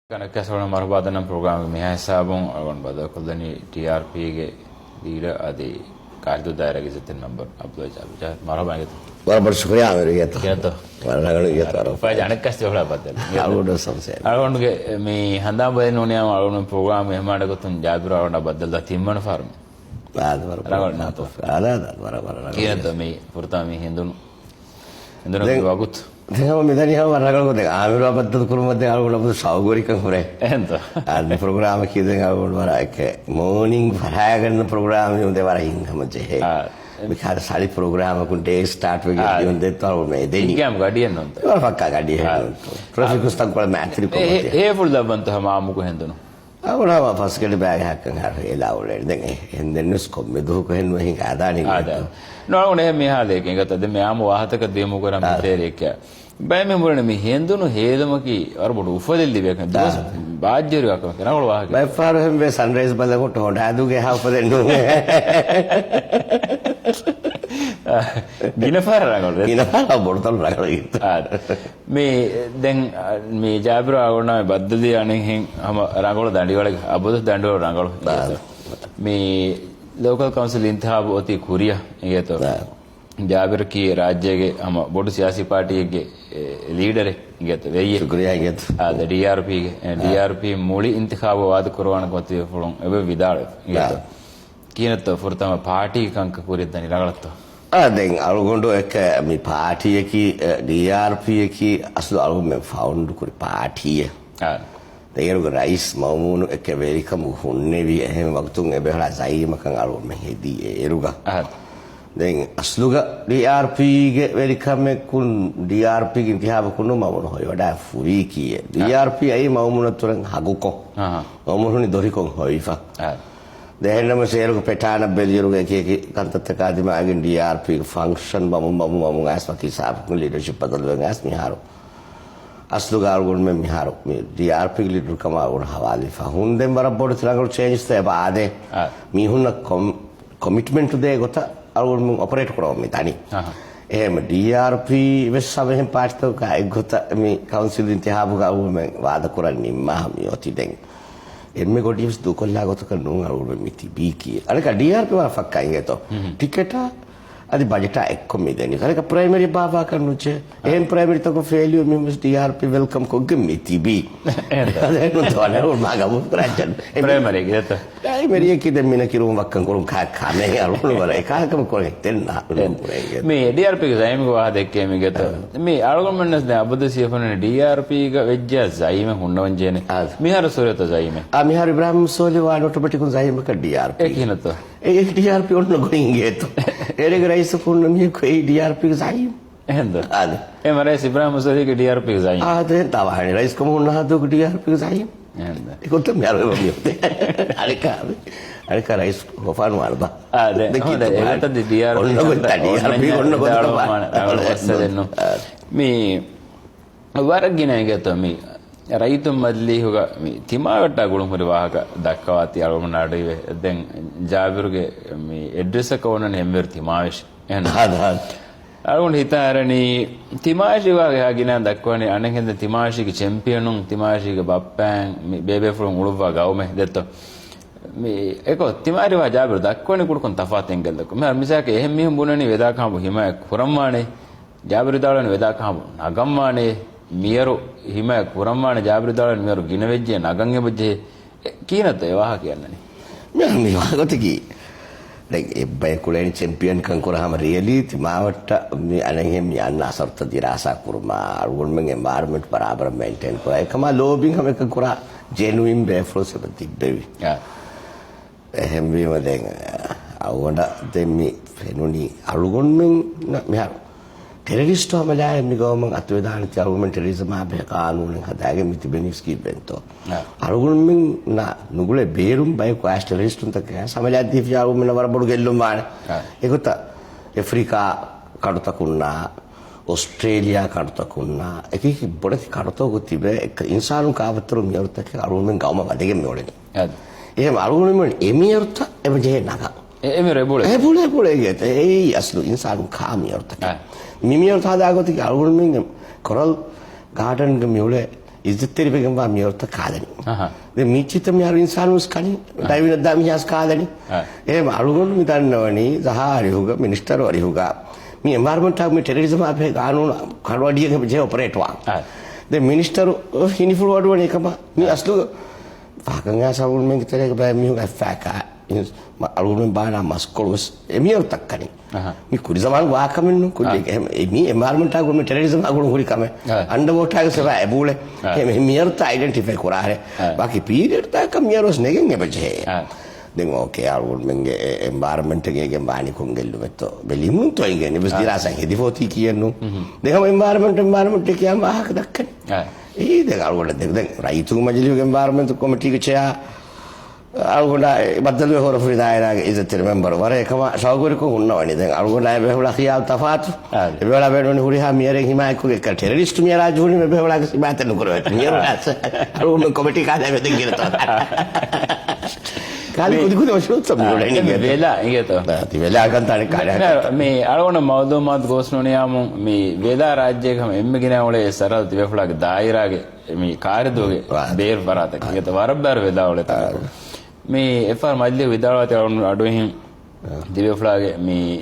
Kanakasona Marbadanam program Mihasabon or Badakudani TRP leader at the Kardu Direct number Abdul Marabat. What about Suria? Fajanakas Batel. I want to get me Handa Benonia on program Madagotun Jabra on about the Timon farm. Me, Furtami Hindu. And then Wagut. And the program kidding out like morning Hagan program they were in because Sally program could day start with the told me. Then you came guardian on the traffic stuck for matri. Here for the Bantamamu Hendon. I would have a basket bag hack and have a loud and then news come with who can he had any. No, I have me having got the Miamo Hataka Demogram Tereka. By memory, me Hindu, Hedamaki, or would for the Libyan. Badger, by far him by sunrise by the hotel. I do get half of the noon. Me then me Jabra or no, but the Anning Rango than you like Abu Dando Rango. Me local council in Taboti Kuria, Jabir ki राज्य के हम board सियासी party के leader है तो वही the DRP मूली इंतखाब वाद करवाने को तो फलों अबे विदार तो किन तो फुर्ता में पार्टी कंक पूरी तनी रगड़त तो then I will go to a party DRP असलो आलू में found कोई party है the air rice mamun a very come hunne भी है वक्तों में बेहरा जाई मकान आलू में है दी एरुगा then asluga DRP get very come kun DRP in Tiaba Kunuma Hoyo da Furiki DRP a Maumuna Turan Haguko Omuni Doriko Hoifa the Henama Sero Petana Belu Cantatacadima again DRP function Mamu Asmaki leadership of the Langas Miharo Asluga would make Miharo DRP leader come out Havali Fahun then Barabot Trangle change the Bade Mihuna commitment to the Gota I will operate from me, Tani. DRP, West Southern part of Gota, me council in Tihabuga woman, Wadakurani, Mahami, or Tideng. And me go gives to Kolagotakanung, I will meet Biki. I like a DRP or Fakayeto. Ticketa at the budget I committee. Like a primary Baba Kanuche, and primary talk of failure, means DRP welcome committee B. And I don't know, Magabu Granton. Primary, get I marry kid and Minakirum Wakangurum Kakame, I don't know what I can't come correct. Me, DRP, I am go they came and get me. Argument is the Abu Sifan DRP, Veja Zaima, Hunon Jen, Mihara Surata Zaime. Amihar Ibrahim Soliva, automatic Zaimaka DRP. DRP on the going get. Eric Rice upon the new DRP Zaim. And the MRS Ibrahim Soli DRP Zaim. Ah, then Tawari Rice Comuna to DRP Zaim. And they got to marry Arika Rice of Anwarba. The DRP me. What again I get to me. Raitu Madli who got me Timavata Gurumaka, Dakawati Aromanadi, then Jabirge me address a cone and Ember Timash and I don't hit any Timashi Hagina, Dakoni, and the Timashi champion, Timashi Bapang, baby from Uruva Gaume, that me echo Timariva Jabir, Dakoni could contafat and get the Misaki, Hemi Bunani, Vedakam, Hima, Kuramani, Jabridal and Vedakam, Agamani. Miro Hima Kuramana Jabridal and Miro Gineveji and Agangabaji Kina Tevahaki. Miyagotiki like a Bakulan champion Kankuraham really, Timavata, and him Yana Sarta Dirasa Kurma, woman environment Parabra maintained. Kama lobbying Hamakura, genuine barefoot sympathy baby. Yeah. Him we were then. I wonder them me Fenuni Arugunming, not me. Terrorist to Malay and Nigomang at the government terrorism Abekan and Hadagam with Beniski Bento. Argument na Nugule Berum by Quast terrorist to the gas. Samalad if you are woman of Burgelumar, Egota, Africa, Kartakuna, Australia, Kartakuna, a kick Boris Karto with Tibe, Insalum Kavatrum Yorta, Aruman Gama, Adegam. Argument Emirta, Emerge Naga. Emirabule get a Aslu Insalum Kam Yorta. Mimir Tadagotic Argument, Coral Garden Mule ඉස්තෙරි බෙගම්වා මියොත් Kalani දැන් මිචිත මියාරු ඉන්සානුස් කනි ඩයිවින දාමියාස් කාලනි එහෙම අලුගොන් මිදන්නවනි සහාරිහුග minister වරිහුග මේ environment එක මේ terrorism අපේ කානූන කඩවඩියක J operate වා දැන් minister හිනිෆුල් වඩවන එකම මේ අස්ලු පාකංගා සවුල් මෙන් කිතරේක බෑ මිහුග ෆාකා අලුගොන් බානා මස්කොලස් එමියෝ තක්කනි මේ කුඩි සමාන වාකමෙන්නු කුඩි මේ එන්වයරන්මන්ට් එක මේ ටෙරරිසම් අගුණ හුරි කම අන්ඩර්වෝට් එක සබ ඇබුල මේ මියර්ත අයිඩෙන්ටිෆයි කරාරේ बाकी පීරියඩ් තක මියරොස් නෙගෙන් එබජේ දැන් ඕකේ අලුගොන් මෙන්ගේ එන්වයරන්මන්ට් එකේ බානි කුංගෙල්ලු මෙතෝ බෙලිමුන් තෝ ඉගෙන බස් දිරාසන් හෙදිෆෝති කියන්නු දෙකම එන්වයරන්මන්ට් එක කියම් වාහක දක්කනේ ඒ දෙක අලුගොන් දැන් රයිතු මජලියගේ එන්වයරන්මන්ට් කොමිටි එක චෙයා අලුගොන්ඩ බද්දලුවේ හොර ෆ්‍රිදායරාගේ ඉස්සතර මෙම්බර් වර එකම සෞගරිකෝ උන්නවනේ දැන් අලුගොන්ඩ අය බෙහුලා කියාල් තෆාතු එබෙවලා බෙඩෝනි හුරිහා මියරෙන් හිමායකුගේ ක ටෙරරිස්ට් මිය රාජුනි මේ බෙහුලාගේ සිබාත නුකරවත් මියරාස අලුගොන්ඩ කොමිටි කාදා වෙදින් කියලා කාලි කුදි වශයෙන් සම්මුලනේ නේ වෙලා ඉගතෝ ති වෙලා ගන්තානේ කාර්යය මේ අලුගොන්ඩ මවදෝමාත් ගෝස්නෝනියාමු මේ වේදා රාජ්‍යයකම එම්මගෙන ඔලේ සරල් තිබෙහුලාගේ දායිරාගේ මේ කාර්යදෝගේ බේර් වරාතක ඉගත වරබ්බර වේදා ඔලේ තමයි මේ එෆර් මජ්ලිය විදාලවත අඩුවෙන් දිවෙෆ්ලාගේ මේ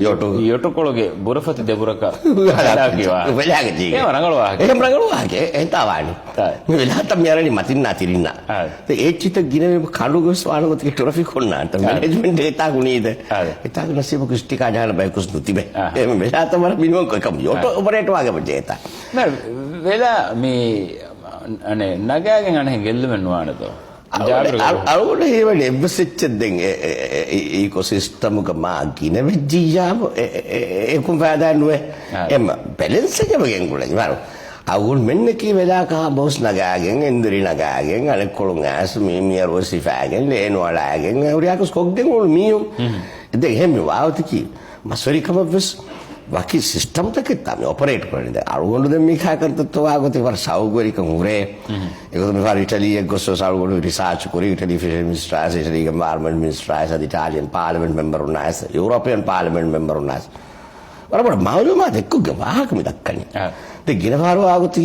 යොටකොළගේ බුරෆති දෙබුරක වෙලාකිවා වෙලාගේ ඒ රංගලවා එහෙම රංගලවාගේ එන්තාවානි මේ වෙලාවට මියරනි මතින්න අතිරින්න ඒ චිත ගිනේ කඩුගස් වානගත ට්‍රොෆි කොන්නාන්ට මැනේජ්මන්ට් ඒතා ගුණීද ඒතා නසීබ කුස්ටිකා ජාන බයි කුස් නුතිබේ එහෙම වෙලාවට මර මිනිමම් කොකම් යොට ඔපරේට් වාගේ බජේතා නෑ වෙලා මේ අනේ නගයාගෙන් අනේ ගෙල්ලෙන්න වානතෝ අලුගොන්ඩ හේවන එබ්බසෙච්චෙන් ඒකොසිස්ටමුක මාගින වෙජ්ජියාම ඒකුම් පෑදන්නුවේ එම පැලෙන්සකමගෙන් ගුලයි වරු අවුන් මෙන්නකී වෙලාකා බොස් නගාගෙන් එන්දරි නගාගෙන් අනෙක් කොළුන් ඇස් මිය රෝසිෆෑගෙන් ලේනුවලාගෙන් උරියාකස් කොක්ගෙන් උළු මියුම් එද එහෙම වාවතකි මස්වරිකම වෙස් बाकी सिस्टम तक कितना में ऑपरेट करने दे आलुगोंड दे मिखा करते तो आगोते पर साउगोरी कंगुरे एको तो मिफार इटली एको सो साउगोरी रिसर्च कोरी इटली फिश मिनिस्टर ऐसे इटली के एनवायरनमेंट मिनिस्टर ऐसे इटालियन पार्लियामेंट मेंबर उन्ना ऐसे यूरोपियन पार्लियामेंट मेंबर उन्ना ऐसे बराबर मालूमात एक्को वाहक में दक्कनी ते गिनवारो आगोती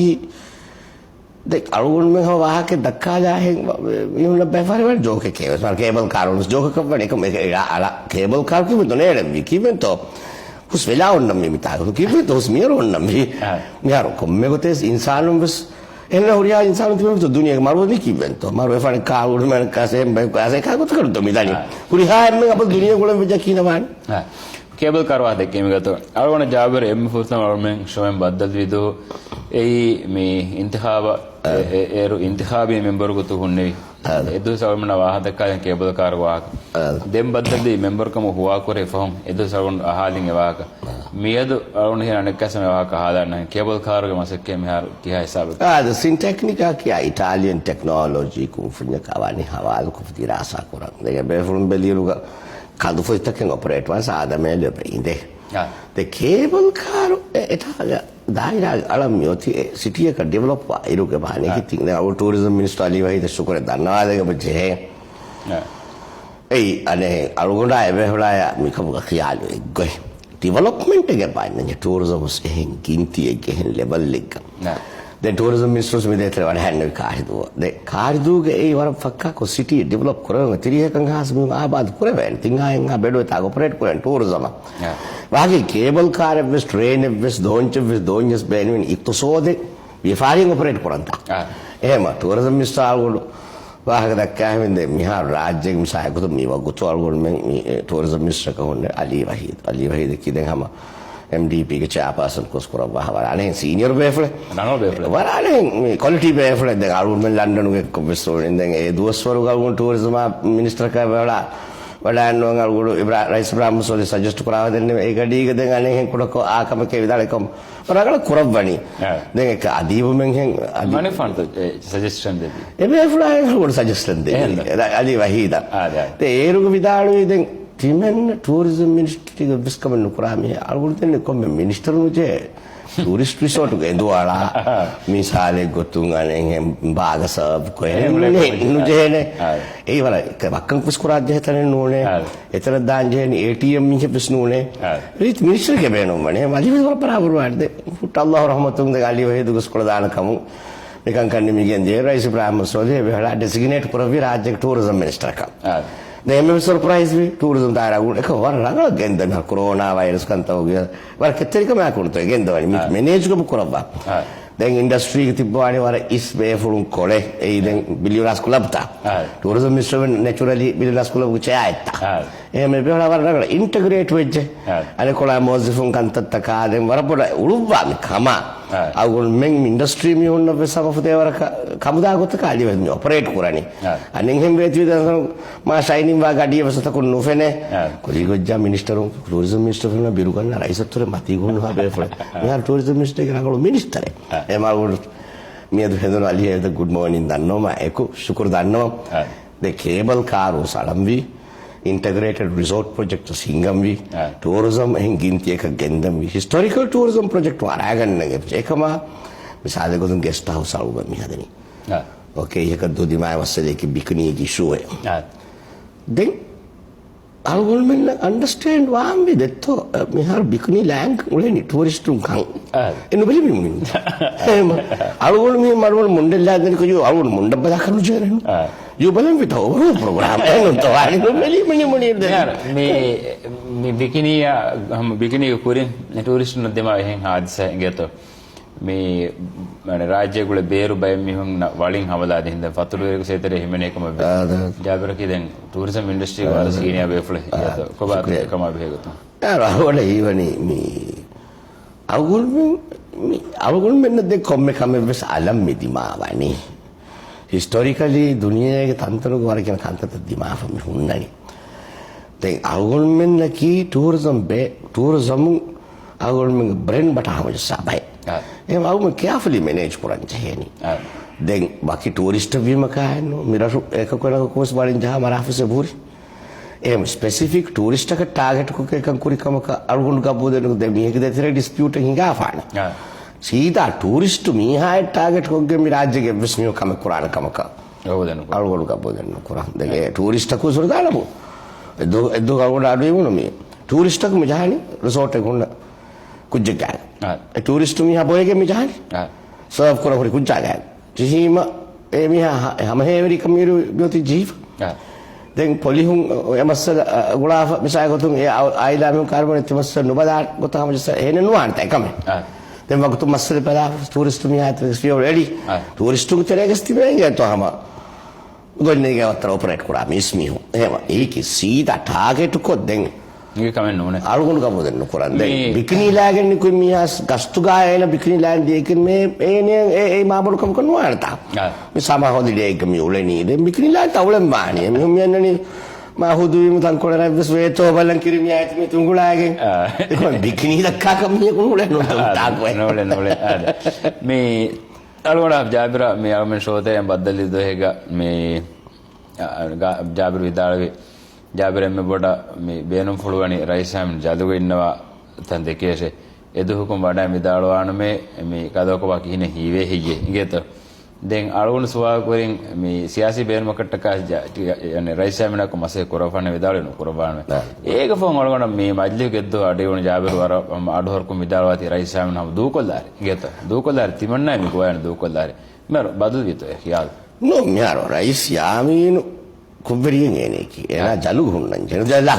देख आलुगोंड में वाहक के दक्का जाए यूं लब बेफारे वाले जो के केबल कारों जो के कब बने को मैं आला केबल कार की में तो नहीं रही की में तो उस वेला उन्नम में मितागो तो किबे तो उस मियर उन्नम भी यारो komme gotes insanum bes enna horiya insanum tibe to dunia ke maru ni kiben to maru e fane ka ur men ka sem bay ka se ka got kar to midani horiya em apal dunia gola beja kinawan ಕೇಬಲ್ ಕಾರ್ವಾ ಅದಕ್ಕೆ ಮಿಗತು ಅವನ ಜಾಬರ್ M ಫುರ್ಸಂ ಅವರ್ಮೆನ್ ಶೋಯಂ ಬದ್ದಲ್ ವಿದು ಏಯಿ ಮಿ ಇಂತಿಹಾಬ ಏರು ಇಂತಿಹಾಬಿ member ಗೊತ್ತು ಹುನ್ನೆವಿ ಎದು ಸವಮನ ವಾಹದಕ್ಕ cable Karwa ದೆಂ ಬದ್ದಲ್ದಿ member ಕಮ ಹುವಾ ಕೊರೆ ಫಹಂ ಎದು ಸವನ್ ಅಹಾಲಿಂಗ್ ವಾಹಕ මියද අරුණ හේ අනෙක්කසම වාහක හදාන්න cable ಕಾರ್ಗೆ ಮಸಕ್ಕೆ ಮೆಹಾರ್ ತಿಹಾ ಹಿಸಾಬ the sin technica ki Italian technology kumfunya kawani hawal kufdirasa kurang de befun beliruga kadu foi taken operate was ada mele prende the cable car eta daira alam yoti city එක develop wa iruge bahane ki tinne our tourism minister ali wahi de sukure dannawada ge bje ei ane alugonda ebe hola mikabuga khiyalu egoi development එක බන්නේ tourism එකෙන් ගින්ති එකෙන් level එක දැන් tourism ministers මේ දෙතර වල හැන්නේ කාරිදුව දැන් කාරිදුවගේ ඒ වර ෆක්කා කො city develop කරව තිරියකන් හාස් මේ ආබාද කරවෙන් තින් ආයන් ආ බෙඩෝ තා ඔපරේට් කරන tourism වාගේ cable car එවස් train එවස් දොන්ච එවස් දොන්යස් බෑනින් ඉක්තසෝදේ විෆාරින් ඔපරේට් කරන්තා එහෙම tourism minister ආවලු वाहक दक्का है में मिहार राज्य में सहायक तो मीवा गुतो अलगोन में टूरिज्म मिनिस्टर का होने अली वहीद की देंगे हम एमडीपी के चेयरपर्सन को स्कोर वाला नहीं सीनियर बेफले वाला नहीं क्वालिटी बेफले देंगे अलगोन में लंदन के कमिश्नर देंगे दूसरों का अलगोन टूरिज्म मिनिस्टर का वाला वडानो अलगोन राइस ब्राह्मण सोले सजेस्ट करावा देने एक डी के देंगे नहीं को को आकम के विदाले कम पर अगर कुरब बनी देंगे का अदीब में हैं मनी फंड सजेशन दे ए बेफला अलगोन सजेशन दे अली वहीदा ते एरुग विदाले देंगे टीमेन टूरिज्म मिनिस्ट्री के बिस्कमन नुकरामी अलगोन देने को मिनिस्टर मुझे टूरिस्ट रिसोर्ट के दुआला मिसाले गोतुंगा ने बाग सब को ने नुजे ने ए वाला बक्कन कुछ कुरा जे तने नोने इतर दान जे एटीएम में बिस नोने रीत मिनिस्टर के बेनो मने माजी वाला बराबर वाट दे फुट अल्लाह रहमतुम दे गाली वही दुगस को दान कमु නිකන් කන්නේ මිගෙන්දී රයිස් ප්‍රාමසෝලේ වෙලා ඩෙසිග්නේට් කරවි රාජ්‍ය ටූරිසම් මිනිස්ටර් එක. දැන් මේ සර්ප්‍රයිස් වි ටූරිසම් දාරගුණ එක වර රඟ ගෙන්දන කොරෝනා වෛරස් කන්තව ගිය වර කෙතරික මා කුණතෝ ගෙන්දවනි මැනේජ් කම කරවවා. දැන් ඉන්ඩස්ට්‍රි එක තිබ්බානේ වර ඉස් බේෆුරුන් කොලේ ඒ දැන් බිලියනස් කුලබ්තා. Tourism minister නැචරලි බිලියනස් කුලබ් චයායිත්තා. එහෙම බෙවලා වර රඟ ඉන්ටග්‍රේට් වෙච්ච. අනේ කොලා මොස්ෆුන් කන්තත්ත කාදෙන් වර පොඩ උළුවා කම. අවුල් මෙන් ඉන්ඩස්ට්‍රි මි උන්න වෙසමෆතේ වර කමුදා ගොත කාලි වෙන්නේ ඔපරේට් කරන්නේ. අනෙන් හැම වේති විදන් මා ෂයිනින් වා ගඩිය වසත කුන් නොෆෙනේ. කොලි ගොජ්ජා මිනිස්ටර් ටූරිසම් මිනිස්ටර් ෆුන බිරු ගන්න රයිසත්තර මති ගුණ හබේ ෆල. මෙහා ටූරිසම් මිනිස්ටර් කෙනාගල මිනිස්ටර්. එමාවුල් මියදු හෙදන අලියද good morning දන්නවා ඒක ශුක්‍ර දන්නවා. the cable car සලම්වි integrated resort project සිංගම්වි tourism එහෙන් ගින්ති එක ගෙන්දම්වි historical tourism project වරාගන්නගේ ඒකම මිසාල ගොදුන් guest house අලුග මිහදනි okay ඒක දුදිමයි වස්සලේ කි බිකිනි ඉෂුවේ then අලුගොල් මෙන්න understand වාම්වි දෙත්තෝ මිහාර බිකිනි ලෑන්ක් උලෙනි tourist උන් කන් එන්න බලි මිමුනි එහෙම අලුගොල් මෙහෙ මරවල මුණ්ඩෙල්ලා දෙන කයෝ අලුගොල් මුණ්ඩ බදා කරු ජරන you බලන් විත overall program එන්න තෝ අලි බලි මිමුනි මේ බිකිනිය හම බිකිනිය කුරින් tourist උන් දෙමා එහෙන් ආදිස ගේතෝ මේ මන රාජ්‍යගුල බේරු බය මිහුන් වලින් හවලා දෙහින්ද ෆතුරු වේක සේතර එහෙමන එකම ජාබර කි දැන් ටූරිසම් ඉන්ඩස්ට්‍රි වල සීනියා බේෆල යත කොබා කම බේගතු ආවල ඊවනි මේ අවුල් මෙන්න දෙ කොම්මේ කම වෙස් අලම් මිදිමාවනි හිස්ටොරිකලි දුනියාගේ තන්ත්‍රක වර කියන කන්තත දිමාව මිහුන්නනි දැන් අවුල් මෙන්න කි ටූරිසම් අවුල් මෙන් බ්‍රෙන් බටහම සබයි එහෙනම් අවුම carefully manage කරන්න चाहिए දැන් बाकी टूरिस्ट වීම කායනෝ මිරසු එක කොනක කොස් වලින් ජහ මරාෆිස බුරි එහෙම ස්පෙસિෆික් ටූරිස්ට් එක ටාගට් කොක එකන් කුරිකමක අලුගුණු ගබ්බෝදෙනු දැන් මේක දෙතර ඩිස්පියුට් එකකින් ගාපාන සීදා ටූරිස්ට් මීහාය ටාගට් කොග්ගේ මි රාජ්‍යගේ විශ්මිය කම කුරාන කමක ඔවදෙනු අලුගුණු ගබ්බෝදෙනු කුරා දැන් ඒ ටූරිස්ට් කුසුර දාලමු එද්දෝ ගවඩ අඩුවේ වුණ මේ ටූරිස්ට් එක මජහනි රිසෝට් එක උන්න කුජ්ජගාන टूरिस्ट मिहा बोएगे मिजान सर्व करो हरी कुछ जागा जिहिम ए मिहा हम हेवरी कमीरु ब्योति जीव देन पोलिहुं एमसल गुलाफ मिसाय गोतुं ए आइला में कार्बन तिमसल नुबदार गोता हम जैसे हेने नुआन तय कम देन वक्त मसल पदा टूरिस्ट मिहा तो रेडी टूरिस्ट को तेरे गस्ती में तो हम गोने के उतर ऑपरेट करा मिसमी हो हेमा एक सीधा टारगेट को दें ඒක කමෙන් නෝනේ අලුගුණු ගබ්බෝදෙනු කරන්නේ බිකිනි ලාගෙන කුයි මියාස් ගස්තු ගායන බිකිනි ලාන් දෙකින් මේ එනේ ඒ මාබලු කම කරනවා මේ සමා හොදිලේ එක මේ උලෙනි දෙ බිකිනි ලාන් තවලම් මානේ මේ මෙන්නනි මා හුදු විම තන් කොලන බස් වේතෝ බලන් කිරිමියා ඇති මේ තුංගුලාගෙන් ඒක බිකිනි ලක්කා කමිය කුලේ නෝතාක් නෝලේ මේ අලුගුණු ජාබිර මේ අවමන් ෂෝතේ බද්දලි දොහෙග මේ ජාබිර විදාලේ ජාබිර එම්ම බොඩ මේ බේනුම් ෆොළුවනි රයිසම් ජදුග ඉන්නවා තන් දෙකේෂේ එදු හුකුම් වඩා මිදාලවාන මේ කදෝකවා කිහින හීවේ හියේ ඉගෙත දැන් අලුගුණු සුවා කරින් මේ සියාසි බේනුම කට්ටක යන්නේ රයිසම් නක මසේ කරවන විදාලනු කරවන ඒක ෆෝන් අලුගුණු මේ මජ්ලි ගෙද්දෝ අඩේවන ජාබිර වර අඩහරකු මිදාලවාති රයිසම් නම දූකොල්ලාරි ඉගෙත දූකොල්ලාරි තිමන්නයි මේ ගෝයන දූකොල්ලාරි මර බදු විතෝ යාල් නෝ මියාරෝ රයිස් යාමීනු कुबरियन ये की एना जालू घूमना जन जला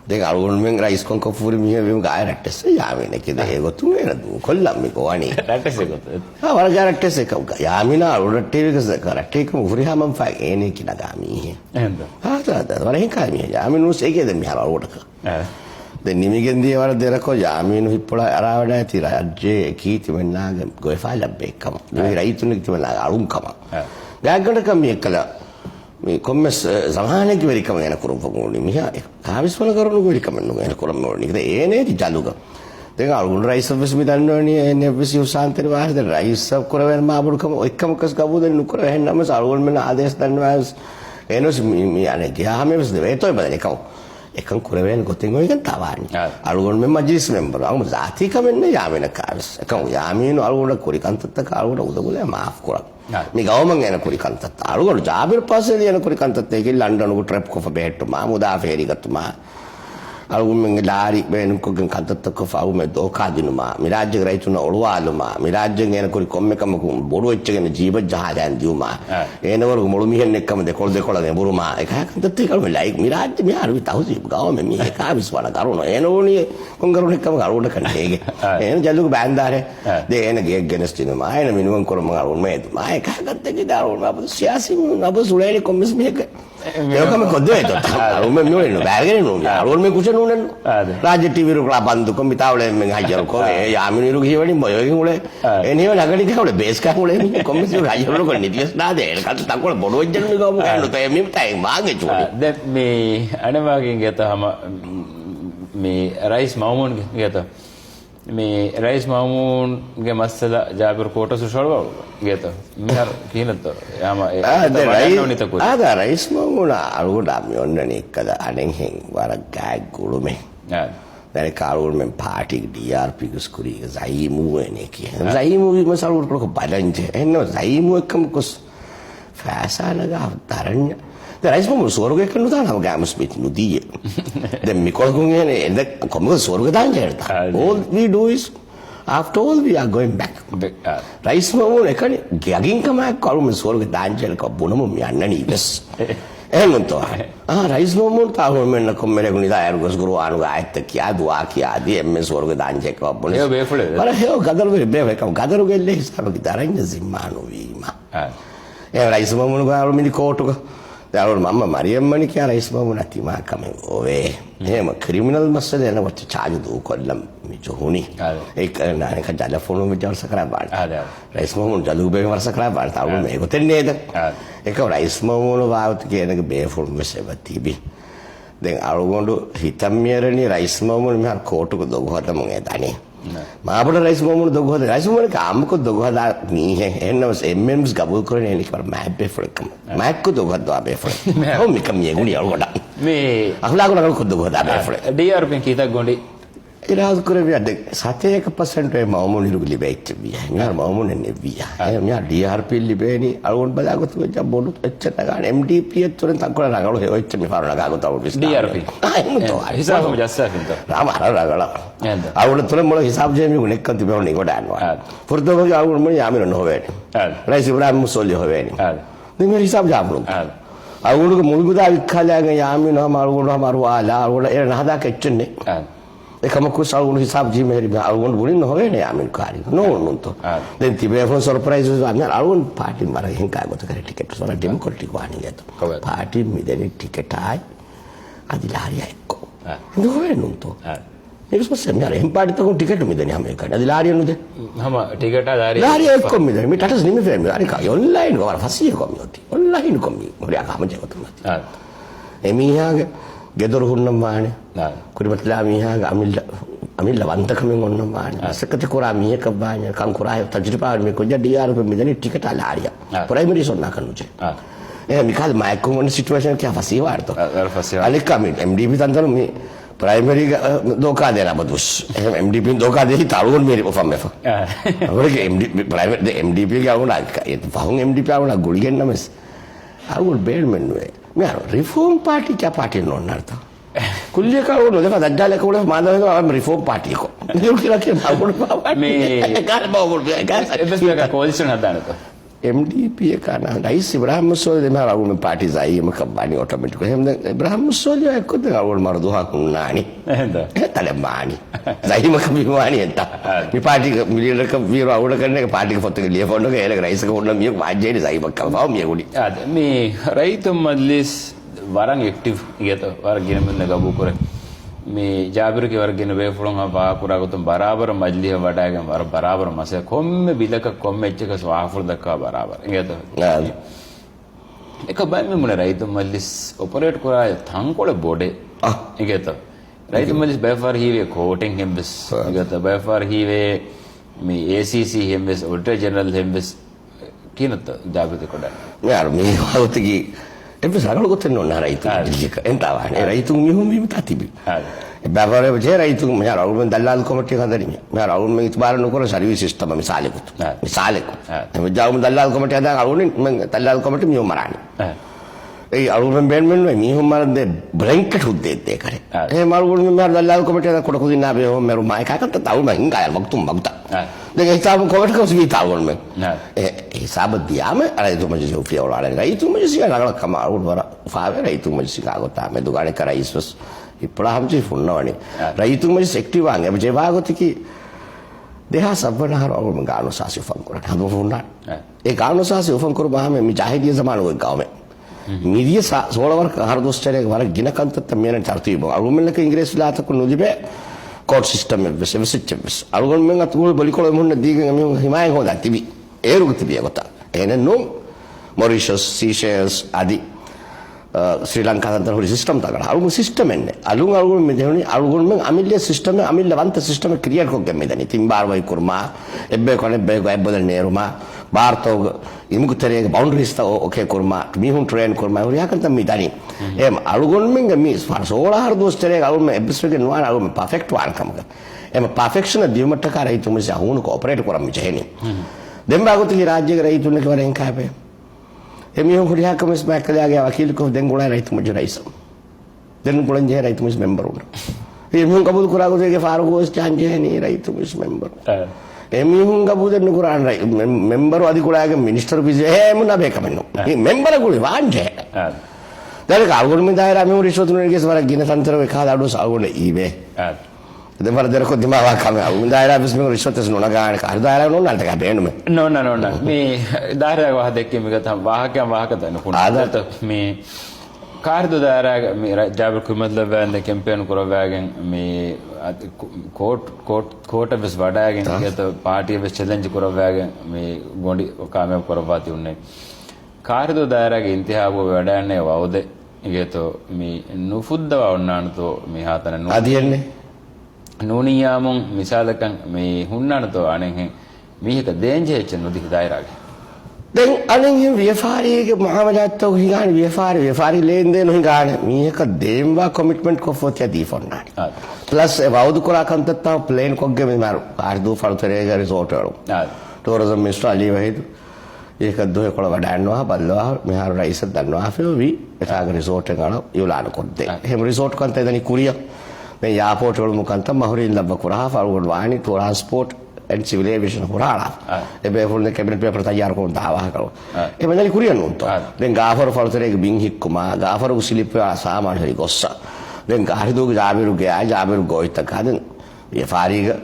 देख आलून में राइस को कपूर में है वो गाय रट्टे से यामी ने के देखो तुम मेरा दू खोला में को वानी रट्टे से को हां वाला जा रट्टे से का यामी ना आलू रट्टे के से का रट्टे को उरी हम फा एने की लगामी है हां तो वाला है का में यामी नु से के दे मियार आलू का de nimigendi wala derako yaminu hippola arawada tira ajje kiti mennaga goifala bekkama ni raitunu timennaga alun kama gaggada kam ekala මේ කොම්මස් සමානක වෙරිකම යන කරුම් පොගුණි මිහා කාවිස්වල කරුණු වෙරිකම නුගෙන කරම් නෝනි ඉතින් ඒනේ ජලුක දැන් අලුගුණ රයිස් ඔෆිස් මිදන්නෝනි එන්නේ ඔෆිස් උසාන්තර වාහද රයිස් ඔෆ් කරවෙන මාබුරුකම එක්කම කස් ගබුදෙන් නුකර හැන්නම අලුගුණ මෙන්න ආදේශ දන්නවා එනොස් මේ අනේ ගියාම මෙස් දෙවේතොයි බදන එකව එකන් කරවෙන ගොතෙන් ඔයකන් තවානි අලුගුණ මෙන්න මජ්ලිස් මෙම්බර් අංග ජාති කමෙන්න යාවෙන කාවිස් එකන් යාමිනු අලුගුණ කොරිකන්තත් අලුගුණ උදගුල මාෆ් කරා මේ ගවමන් යන කුරිකන්තත් අලුගොඩ ජාබිර් පාසල යන කුරිකන්තත් එකේ ලන්ඩන් උග ට්‍රැප් කොෆ බෙහෙට්ටුමා මුදා ෆේරිගත්තුමා algun lari ben ko kan kanta ko fa me do ka dinuma mi rajya raituna olwaluma mi rajya ngena ko komme kam ko boru echgen jeeba jahagan diuma enawar molu mihen nekkam de kol ne buruma e ka kanta te kal me like mi rajya mi haru tawsi gaw me mi ka biswana karuno enoni kon garu nekkam garuna kan hege en jallu bandare de en ge genes dinuma en minimum ko ma garun me ma e ka kanta ge daru ma siasi na bo sulele kommis me ඒකම කොද්දේට අරුම මෙන්න බෑගෙන නෝ අරුම මේ කුෂ නෝන රාජ්‍ය TV රු කලාපන්දු කොමිතාවල මෙන් හයියර කො යාමිනිරු කියවනි මොයෝගේ මුලේ එනිව නගලි කවල base කවල කොම්මිසු රාජ්‍ය රු කො නිතිස් නාදේ කත් තකොල බොඩෝ ජන්න ගම ගන්න තේ මෙම් තයි මාගේ චෝලි දැන් මේ අනවාගෙන් ගතම මේ රයිස් මවුන් ගත මේ රයිස් මවුන්ගේ මස්සල ජාබර් කොටස සොල්ව ගත මෙහර කීනත යාම ආදා රයිස් මවුන අරුඩ අපි ඔන්නනේ එක්කද අනෙන් හෙන් වරක් ගායි කුළුමේ දැන් කාරුල් මෙන් පාටි DRP කුස්කුරි සයිමු වෙනේ කිය සයිමු විමසල් උඩ කො බලන්ජ එන්න සයිමු එක්කම කොස් ෆෑසාලගා තරන්න දැන් රයිස් මවුන සෝරුගේ කන්නු දානවා ගාමස් බිත් නුදියේ දැන් මිකොල් කුන්නේ එන්න කොමක සෝරුගේ දාන්න ජරත all we do is after all we are going back රයිස් මවුන එකනේ ගියකින් කමක් කරුම සෝරුගේ දාන්න ජරක බොනම යන්න නීවස් එහෙනම් තෝ රයිස් මවුන තාම මෙන්න කොම්මරේ ගුණි දා අරුගස් ගුරු ආනු ආයත් කියා දුවා කියා දී එම්මේ සෝරුගේ දාන්න ජරක බොනේ ඒ බේෆුලේ බල හේ ගදරු බේ කම ගදරු ගෙල්ලේ හිසාව කිතරන්නේ සිම්මානු වීම ඒ රයිස් මවුන ගාරු මිනි කෝටුක දැන් මම මරියම්මනි කියා රයිස් මවුන අතිමා කම ඕවේ එහෙම ක්‍රිමිනල් මස්සද යනකොට චාර්ජ් දු කොල්ලම් මිජුහුනි ඒක නායක ජලෆෝන මිජවර්ස කරා බාන රයිස් මවුන ජලුබේ වර්ස කරා බාන තාවු මේක තෙන්නේද ඒක රයිස් මවුන වාවත කියනක බේෆෝන් මෙසෙවතිබි දැන් අරුගොඬු හිතම්මියරනි රයිස් මවුන මෙහර කෝටුක දොගහත මම එතනේ මාබඩ රයිස් මවුන දොගහත රයිස් මවුන කාමක දොගහත නීහෙ එන්නවස් එම්එම්ස් ගබුල් කරන්නේ එනික බර මැප් බේෆෝන් මැක් කො දොගහත වා බේෆෝන් හො මිකම් යගුණි අරුගොඩ මේ අහලාගුණ කො දොගහත බේෆෝන් DRP කීතක් ගොඩි ඉරාස් කරේ සතේක පර්සන්ට් වේ මවුන නිරුග ලිබෙච්ච විය මෙහර මවුන නෙවිය මෙහර DRP ලිබෙනි අරුගොඩ බලාගොත් වෙච්ච බොඩු එච්ච තගාන MDP එතොරෙන් තක්කොල නගලෝ හෙවෙච්ච මෙහර නගාගොත් අවුස් DRP හිසාබම ජස්සාෆින්ත රාම නගල අවුල තුල මොළ හිසාබ ජෙමි ගුණෙක් කන්ති බවනේ කොට අන්නවා පුරුතෝගේ අවුල මොන යාමින නොවේනි රයිස් ඉබ්‍රාහිම් මුසොල්ලි හොවේනි දෙමෙ හිසාබ ජාබුරු අවුලක මුල්ගුදා වික්ඛාලයන් යාමින මාරුගොඩ මාරුවාලා අවුල එර නහදා කෙච්චන්නේ එකම කුස අවුල හිසාබ ජීමේරි අවුල බුලින් නොවේනේ යාමින කාරි නෝනුන්තෝ දැන් තිබේ ෆොන් සර්ප්‍රයිස් වන්න අවුල පාටි මර හින් කාගොත කරේ ටිකට් සොර ඩෙමොක්‍රටික් වාණියත පාටි මිදෙනි ටිකට් ආයි අදිලාරිය එක්කෝ නොවේනුන්තෝ Negus pasal ni ada empat tahun tiket tu midani Amerika. Ada lari anu deh. Hama tiket ada lari. Lari ekor midani. Mi tatas ni mi film. Lari kaya online kau orang fasih kau mioti. Online kau mi. Mari agak macam tu mati. Emi haga gedor hunnam mana. Kuri batla mi haga amil lawanta kami ngonnam mana. Sekarang kurang mi ke banyak. Kang kurang tajriba mi kau jadi dia arus midani tiket ada lari. Primary sonna kan uje. Mi kalau mai kau mana situation kaya fasih war tu. Alik kami MDB tantan mi. Primary धोखा देना बदुस MDP धोखा दे तालुन मेरे को फम मेफा और के MDP private दे MDP का उना ये फाउंग MDP उना गुलिगन नमस आई वुड बेड मेन वे मैं रिफॉर्म पार्टी क्या पार्टी नो नरता कुल्ले का उनो देखा दज्जाले को मानव है हम रिफॉर्म पार्टी को जो कि रखे बाबुड़ बाबा मैं गाल बाबुड़ गाल बस मेरा कोलिशन हटा ना तो MDP का ना राइस इब्राहिम मुसोली में राहुल में पार्टी जाई में कब्बानी ऑटोमेटिक हम इब्राहिम मुसोली है खुद राहुल मर्दुहा कुनानी तलेबानी जाई में कभी वानी है मी पार्टी मिलियनर का भी राहुल करने का पार्टी के फोटो के लिए फोटो के अलग राइस का फोटो में वाजे जाई में कबाव में गुडी मी రైతు మజ్లిస్ వరంగ్ యాక్టివ్ ఇగతో వరగిన మీద గబు కొరే మీ జాబిరుకి వరగిన వేఫులంగా బాకురాగుతం బరాబర్ మజ్లిహ వడాగం వర బరాబర్ మసే కొమ్మె బిలక కొమ్మె ఎచ్చక స్వాఫుల్ దక్క బరాబర్ ఇగతో එක බයි මුන రైతు మజ్లిస్ ඔපරේට් කරා තංකොල බොඩේ ඉගත రైతు మజ్లిస్ බයෆාර හීවේ කෝටින් හෙම්බස් ඉගත බයෆාර හීවේ මේ ACC හෙම්බස් ඔඩිටර් ජෙනරල් හෙම්බස් කිනත ජාබිත කොඩ යාර මේ වවතකි එපේ සරල ගොතෙන්න ඕන రైతు එන්තාවනේ రైతు මිහුම් මිම තතිබි බයෆාර බජේ రైతు මම රවුල් දල්ලාල් කොමිටිය හදරි මම රවුල් මේ ඉස්බාර නොකර සර්විස් සිස්ටම් මිසාලෙකුත් එම ජාවුම් දල්ලාල් කොමිටිය හදා රවුල් මම දල්ලාල් කොමිටිය මියෝ මරානි ඒ අලුගොඩ බෑන්මන් මිහුම් මාරද බ්ලැන්කට් හුද්දේත් ඒකරේ ඒ අලුගොඩ මාර දල්ලාල් කොමිටේ කොට කුදිනා බේ හොම මෙරු මායිකකට තවුම හින්ගාය වක්තුම් වක්තා දැන් හිතාම කොවට කොස් විතාවල් මේ හිසාබ දියාම රයිතු මජලිස් ඔෆියා වල රයිතු මජලිස් නගල කමාරුල් වර ෆාවේ රයිතු මජලිස් කාගොතා මේ දුගානේ කරයිස්වස් ඉපලා හම්චි ෆුන්නවනි රයිතු මජලිස් එක්ටිව් ආගේ බජේ වාගොතිකි දෙහා සබ්බනහර අවුම ගානෝ සාසි ෆන් කරා හදු ෆුන්නා ඒ ගානෝ සාසි ෆන් කරු බාම මේ ජාහිදිය සමාන ඔය ගාවේ මිදිය සෝලවර හරදොස්තරේ වර ගිනකන්තත් මෙන්න තර්තිබ අලුමෙල්ලක ඉංග්‍රීසි ලාතක නුදිබේ court system වෙසෙච්චස් අලුගොන් මෙන් අතුල් බලිකොල මොන්න දීගෙන මේ හිමායන් හොදා තිබි ඒරුග තිබිය කොට එන නෝ මොරිෂස් සීෂෙල්ස් আদি ශ්‍රී ලංකා තන්ත්‍ර හොරි සිස්ටම් තකර අලුගොන් සිස්ටම් එන්නේ අලුගොන් මෙ දෙවනි අලුගොන් මෙන් අමිල්ල සිස්ටම් අමිල්ල වන්ත සිස්ටම් ක්‍රියේට් කොග්ගෙ මෙදනි තිම්බාර වයි කුර්මා එබ්බේ කොනේ බේ ගොබ්බද නේරුමා ಭಾರತೋಗ ಇಮುಗುತ್ತರೆಗ ಬೌಂಡರೀಸ್ ತ ಓಕೆ ಕುರ್ಮಾ ಮೀಹುನ್ ಟ್ರೈನ್ ಕುರ್ಮಾ ಅವ್ರು ಯಾಕಂತ ಮೀದಾನಿ ಏಮ್ ಅಳುಗೊಂಡ್ಮೆಂಗ ಮೀ ಸೋಳಾರ ದೋಸ್ತರೆಗ ಅವ್ರು ಎಬ್ಬಿಸ್ರಿಗೆ ನುವಾನ ಅವ್ರು ಪರ್ಫೆಕ್ಟ್ ವಾನ್ ಕಮಗ ಏಮ್ ಪರ್ಫೆಕ್ಷನ್ ದಿಮಟ್ಟಕ ರೈತು ಮುಸಿ ಅವನು ಕೋಆಪರೇಟ್ ಕೊರಂ ಜೇನಿ ದೆಂಬಾಗುತ್ತಿಗೆ ರಾಜ್ಯಗ ರೈತುನಕ್ಕೆ ವರ ಹೆಂಕಾಬೆ ಎಮಿಹುನ್ ಹುಡಿಯಾ ಕಮಿಸ್ ಬ್ಯಾಕಲಾಗೆ ವಕೀಲ್ ಕೋ ದೆಂಗುಳ ರೈತು ಮುಜಿ ರೈಸ್ ದೆನ್ ಗುಳಂಜೆ ರೈತು ಮುಸಿ ಮೆಂಬರ್ ಉಂಡು ಎಮಿಹುನ್ ಕಬೂಲ್ ಕುರಾಗುತ್ತಿಗೆ ಫಾರುಗೋಸ್ ಚಾಂಜೇನಿ ರೈತು ಮುಸಿ ಮೆಂಬರ್ එමිහුන් ගබුදෙන්න කුරාන මෙම්බර් අධිකුලාගේ මිනිස්ටර් පිසි එහෙම නබේකමන්නු මේ මෙම්බර කුලි වාංජේ දැන් අලුගොඩ මේ දායර අමු රිෂෝතුනේ ගේස් වර ගින තන්තර වේ කාදාඩු සාගොන ඊබේ දැන් වර දරකො දිමාවා කම අලු දායර බිස් මේ රිෂෝතස් නෝන ගාන කාර දායර නෝනල්ට ගා බේනු මේ නෝන මේ දායර වහ දෙකේ මේක තම වාහකයන් වාහක දන්න කුණාදත මේ කාර්ද දායර මේ ජාබර් කුමත් ලබන්න කැම්පේන් කරවගෙන මේ ಕೋರ್ಟ್ ಬೆಸ್ ವಡಾಗೆ ಪಾರ್ಟಿ ಬೆಸ್ ಚಾಲೆಂಜ್ ಕೊರವಾಗೆ ಮೇ ಗೊಂಡಿ ಕಾಮೆ ಕೊರವಾತಿ ಉನ್ನೆ ಕಾರ್ದು ದಾಯರಾಗೆ ಇಂತಿಹಾಬು ವಡಾನೆ ವೌದೆ ಇಗೆತೋ ಮಿ ನುಫುದ್ದವ ಉನ್ನಾನತೋ ಮಿ ಹಾತನ ಅದಿಯನ್ನೆ ನೂನಿಯಾಮುಂ ಮಿಸಾಲಕಂ ಮಿ ಹುನ್ನಾನತೋ ಅನೆಹೆ ಮೀಹಕ ದೇಂಜೆ ಹೆಚ್ಚ ನುದಿ ದಾಯರಾಗೆ දැන් අනින් ව්‍යාපාරියේ මහමජාත්තෝ හිගාන ව්‍යාපාරි ලේන්දේන හිගාන මීහක දේම්වා කොමිට්මන්ට් කොෆොත් යදී ෆොන්නානි ප්ලස් වවුදු කොරා කන්තත්තා ප්ලේන් කොග්ගේ මේ මාරු ආර්දු ෆල්තරේ රිසෝට් වල ටූරිසම් මිනිස්ටර් අලි වහිදු ඒක දොය කොළ වඩන්නවා බල්ලවා මෙහාර රයිස් දන්නවා ෆෙවි එතාග රිසෝට් එක ගන්න යුලාන කොද්දේ එහෙම රිසෝට් කන්ත එදනි කුරිය මේ යාපෝට් වල මුකන්ත මහුරින් ලබ්බ කුරා ෆල්ගොඩ් වානි transport and civil aviation hurala ebe full cabinet paper tayar ko dawa karo e manali kuriyan unto den gafar faltere bing hikkuma gafar usilip saman hari gossa den garidu jabiru goita kaden ye fariga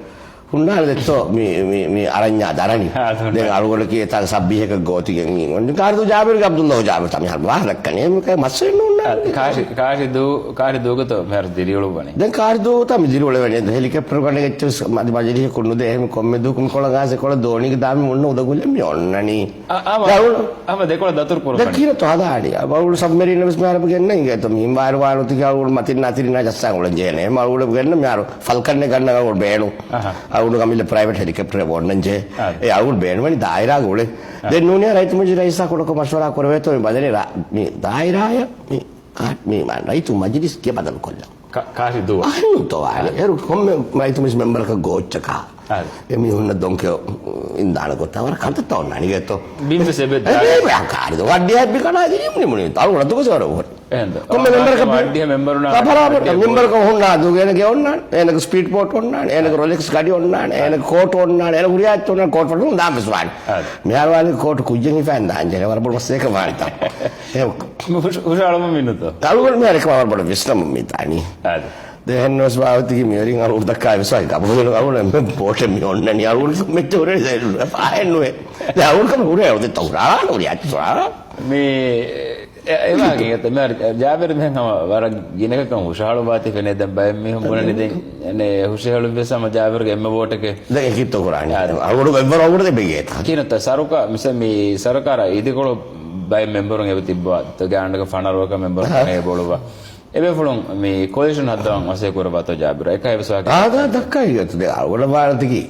hunnaal detto mi aranya darani den alugol ki ta sabbiheka goti gen on garidu jabiru abdullah jabir tami har wa dakkane me masen unna කාරි දෝගතෝ මෙර දිරිවල වනේ දැන් කාරි දෝ තමයි දිරිවල වනේ helicopter ගන්න ගෙච්ච මදි මජලි කුණුද එහෙම කොම්මෙ දුකුම් කොළ ගාසේ කොළ දෝණික දාමි මොන්න උදගුල්ල මේ ඔන්නනි ආම දෙකොළ දතුරු පුර දැන් කිර තෝ හදාඩි බවුල් සබ්මරීන් නස් මාරප ගෙන්න ඉගේ තෝ මින් බාර වාරොති කවුල් මතින් නතිරි නා ජස්සා කොළ ජේනේ මවුල ගෙන්න මාර ෆල්කන් එක ගන්න කවුල් බේනු අවුල් ගමිල ප්‍රයිවට් හෙලිකොප්ටර් වොන්නන් ජේ ඒ අවුල් බේනු වනි දායරා ගෝලේ දැන් නෝනිය රයිතු මජි රයිසා කොඩක මස්වරා කරවෙතෝ මේ බදනේ මේ දායරාය මේ රයිතු මජලිස් කිය බදල් කොල්ලා කාරි දෝ අන්තෝ ආල එරු කොම්මෙ රයිතු මජලිස් මෙම්බර් ක ගෝච්චක එමි හොන්න දොන්කෝ ඉන්දාන කොටවර කන්ත තෝන්නනි ගෙතෝ බින්ද සෙබෙත් ඒ කාරි දෝ වඩිය හැබි කනා දිරිමුනි මුනි තරු රතු කොසවර වර එහෙන්ද කොම්මෙ මෙම්බර් ක වඩිය මෙම්බර් උනා බරාබර මෙම්බර් ක හොන්නා දුගෙන ගෙවන්නා එනක ස්පීඩ් බෝට් ඔන්නා එනක රොලෙක්ස් ගඩි ඔන්නා එනක කෝට් ඔන්නා එනක උරියාත් ඔන්නා කෝට් වල දාම් විශ්වාන මෙහාර වාලේ කෝට් කුජ්ජෙන් හිෆන් දාන්ජේ වර බොල් මස්සේක මාරිතා ඒ උෂාලම මින්නතෝ තරුවල් මෙහාර ක වර බොල් විශ්ලම් මිතානි දැන් නෝස් වාවතිගේ මියරින් අර උඩක්කා විසයි කබුදල කවුන මේ පොටේ මියොන්නනි අර උඩ මෙච්චරේ පායන්නේ දැන් අවුල් කම උරේ උදේ තෝරා උරියාත් තෝරා මේ ඒ වගේ තමයි ජාබර් මෙහෙම වර ගිනකකම උෂාල වාති වෙනේ දැන් බය මෙහෙම මොනනේ දැන් නේ උෂාල වෙසම ජාබර්ගේ එම්ම බෝට් එකේ දැන් කිත්ත කරන්නේ අවුරු වෙබ්බර අවුරු දෙබෙගේත කිනත සරුක මිස මේ සරකාර ඉදිකොළ බය මෙම්බරුන් එව තිබ්බා තගාණ්ඩක ෆනරවක මෙම්බර් නේ බෝලවා එබේ ෆලොන් මේ කොලිෂන් හදවන් අසේ කරබතෝ ජාබර් එකයි වසක ආදා දක්කයි ගත දෙ අවුල වාරතිකි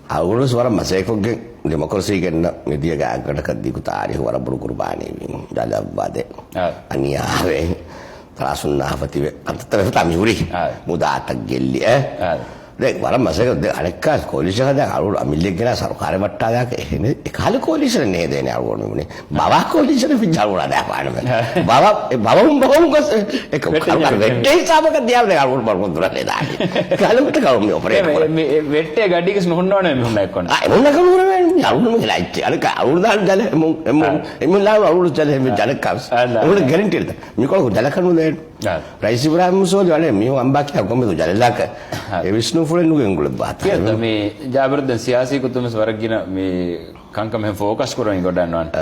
අවුල ස්වර මසේකොගේ ඩෙමොක්‍රසි ගෙන්න නිදිය ගාකට කද්දීකු තාරිහ වර බුරු කුර්බානේ වින් දලබ්බදේ අනියාවේ තරසුන්නාපති වේ අන්තතර තමයි උරි මුදාට ගෙල්ලි දැන් වරම් මාසෙක අනෙක් කොලිෂන් හදා අරුණ මිල්ලෙක් ගෙන සරකාර වට්ටාදාක එන්නේ කාල කොලිෂන් නේද එන්නේ අරුණ මොනේ බවා කොලිෂන් පිටාරුණා දාපාන බවම් ගස් එක කරුණ වෙට්ටේ හිසාබක දියාව දැන් අරුණ බර කොන්දරේ දාන්නේ කාලෙකට කවුම් මේ ඔපරේට් කරා මේ වෙට්ටේ ගඩියක නොහොන්නවනේ මෙන්න එක්කන මොන කවුරු වෙන්නේ අරුණ මොකද ලයිට් අර අරුණ දාන ජල එම් ලා අරුණ ජල එම් ජල කවස් උන ගැරන්ටිද මිකොල ජල කනු දෙන්න රයිස් ඉබ්‍රාහිම් සෝල් වල මිය අම්බා කිය කොම්බ ජලලාක ඒ විෂ්ණු ෆුලෙන් නුගෙන් ගුල බාත මේ ජාබර්දන් සියාසී කුතුමස් වරගින මේ කංකම මෙහෙ ෆෝකස් කරගෙන ගොඩනවන්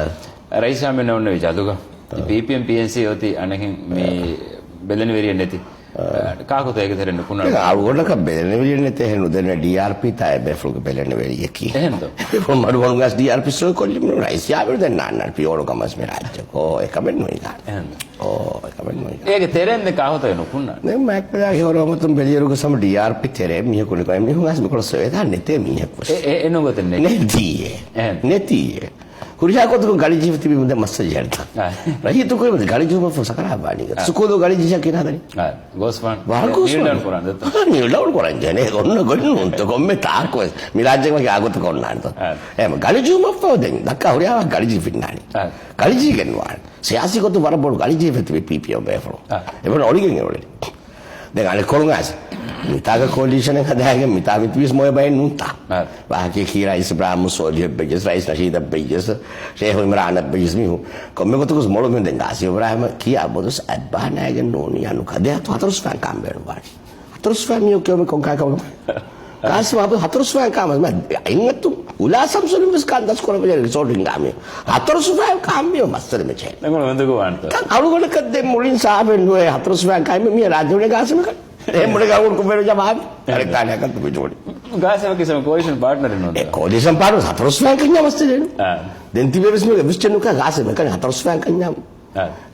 රයිසා මෙන්න ඔන්න විජාදුක PPM PNC යෝති අනකින් මේ බෙලෙන වෙරිය නැති කාකුත ඒක දෙරෙන්න පුණා ආවොඩක බෙලෙන වෙරිය නැති එහෙනු දෙන DRP තය බෙෆ්ලුක බෙලෙන වෙරිය කි එහෙන්ද කොම්මඩ වංගස් DRP සෝ කොල්ලිම රයිසා බෙර දෙන්න නන්න පියෝර කමස් මේ රාජ්‍ය ඕ එකමෙන් නොයි ගන්න එහෙන්ද ඕ එකමෙන් නොයි ඒක තෙරෙන්ද කාකුත වෙන පුණා නේ මැක්පලා හොරමතුම් බෙලියරුක සම DRP තෙරේ මිය කුණ කයි මිය හුඟස් මිකොල සෙවදා නැතේ මිය කුස් එනොගතන්නේ නැතියේ නැතියේ Kurisha ko tu gali jiv tibi munda massa jelta. Rahi tu ko gali jiv ma sakara bani. Sukodo gali jisha kina dani. Gosman. Gosman. Ni laul koran jane onna gonnu unto komme taak was. Mirajje ma agot konna anto. Em gali jiv ma fa den. Dakka horiya gali jiv finnani. Gali jiv genwan. Siasi ko tu barabol gali jiv tibi PPO befro. Eben origen ole. Den ale kolungas. Mitaga coalition එක හදාගෙන මිතා මිත්විස් මොය බයෙන් නුන්තා වාහකේ කීරා ඉස්බ්‍රාහම් සෝලිය බෙජස් rice නෂීද බෙජස් ෂේහ් Imran බෙජස් මිහු කොම්මෙ කොතකුස් මොළො මෙන් දෙන් ගාසි ඉබ්‍රාහම් කියා බොදස් අබ්බානාගෙන නෝනි අනු කදේ හතරස් fan කාම්බෙන් වාඩි හතරස් fan මියෝ කියව කොන්කා කව ගාසි වාබ හතරස් ෆෑන් කාම ඉන්නතු උලා සම්සුලින් විස් කාන්දස් කරපේ රිසෝටින් ගාමි හතරස් ෆෑන් කාම්බියෝ මස්තර මෙචේ නගොන වන්දකෝ වන්ත අරුගොල කද්දේ මුලින් සාබෙන් නුවේ හතරස් ෆෑන් කාමි මිය රාජ්‍යවල ගාසි මක මොන ගවුන් කුඹර ජමාව අර කාණයක් අත පිටෝඩි ගාසම කිසම කොලිෂන් පාර්ට්නර් නෝද ඒ කොලිෂන් පාර්ට්නර් හතරස් ෆෑන් කන්යා මස්තේන දැන් තිබෙස් මේ විශ්චෙන්නු කා ගාසම කන හතරස් ෆෑන් කන්යා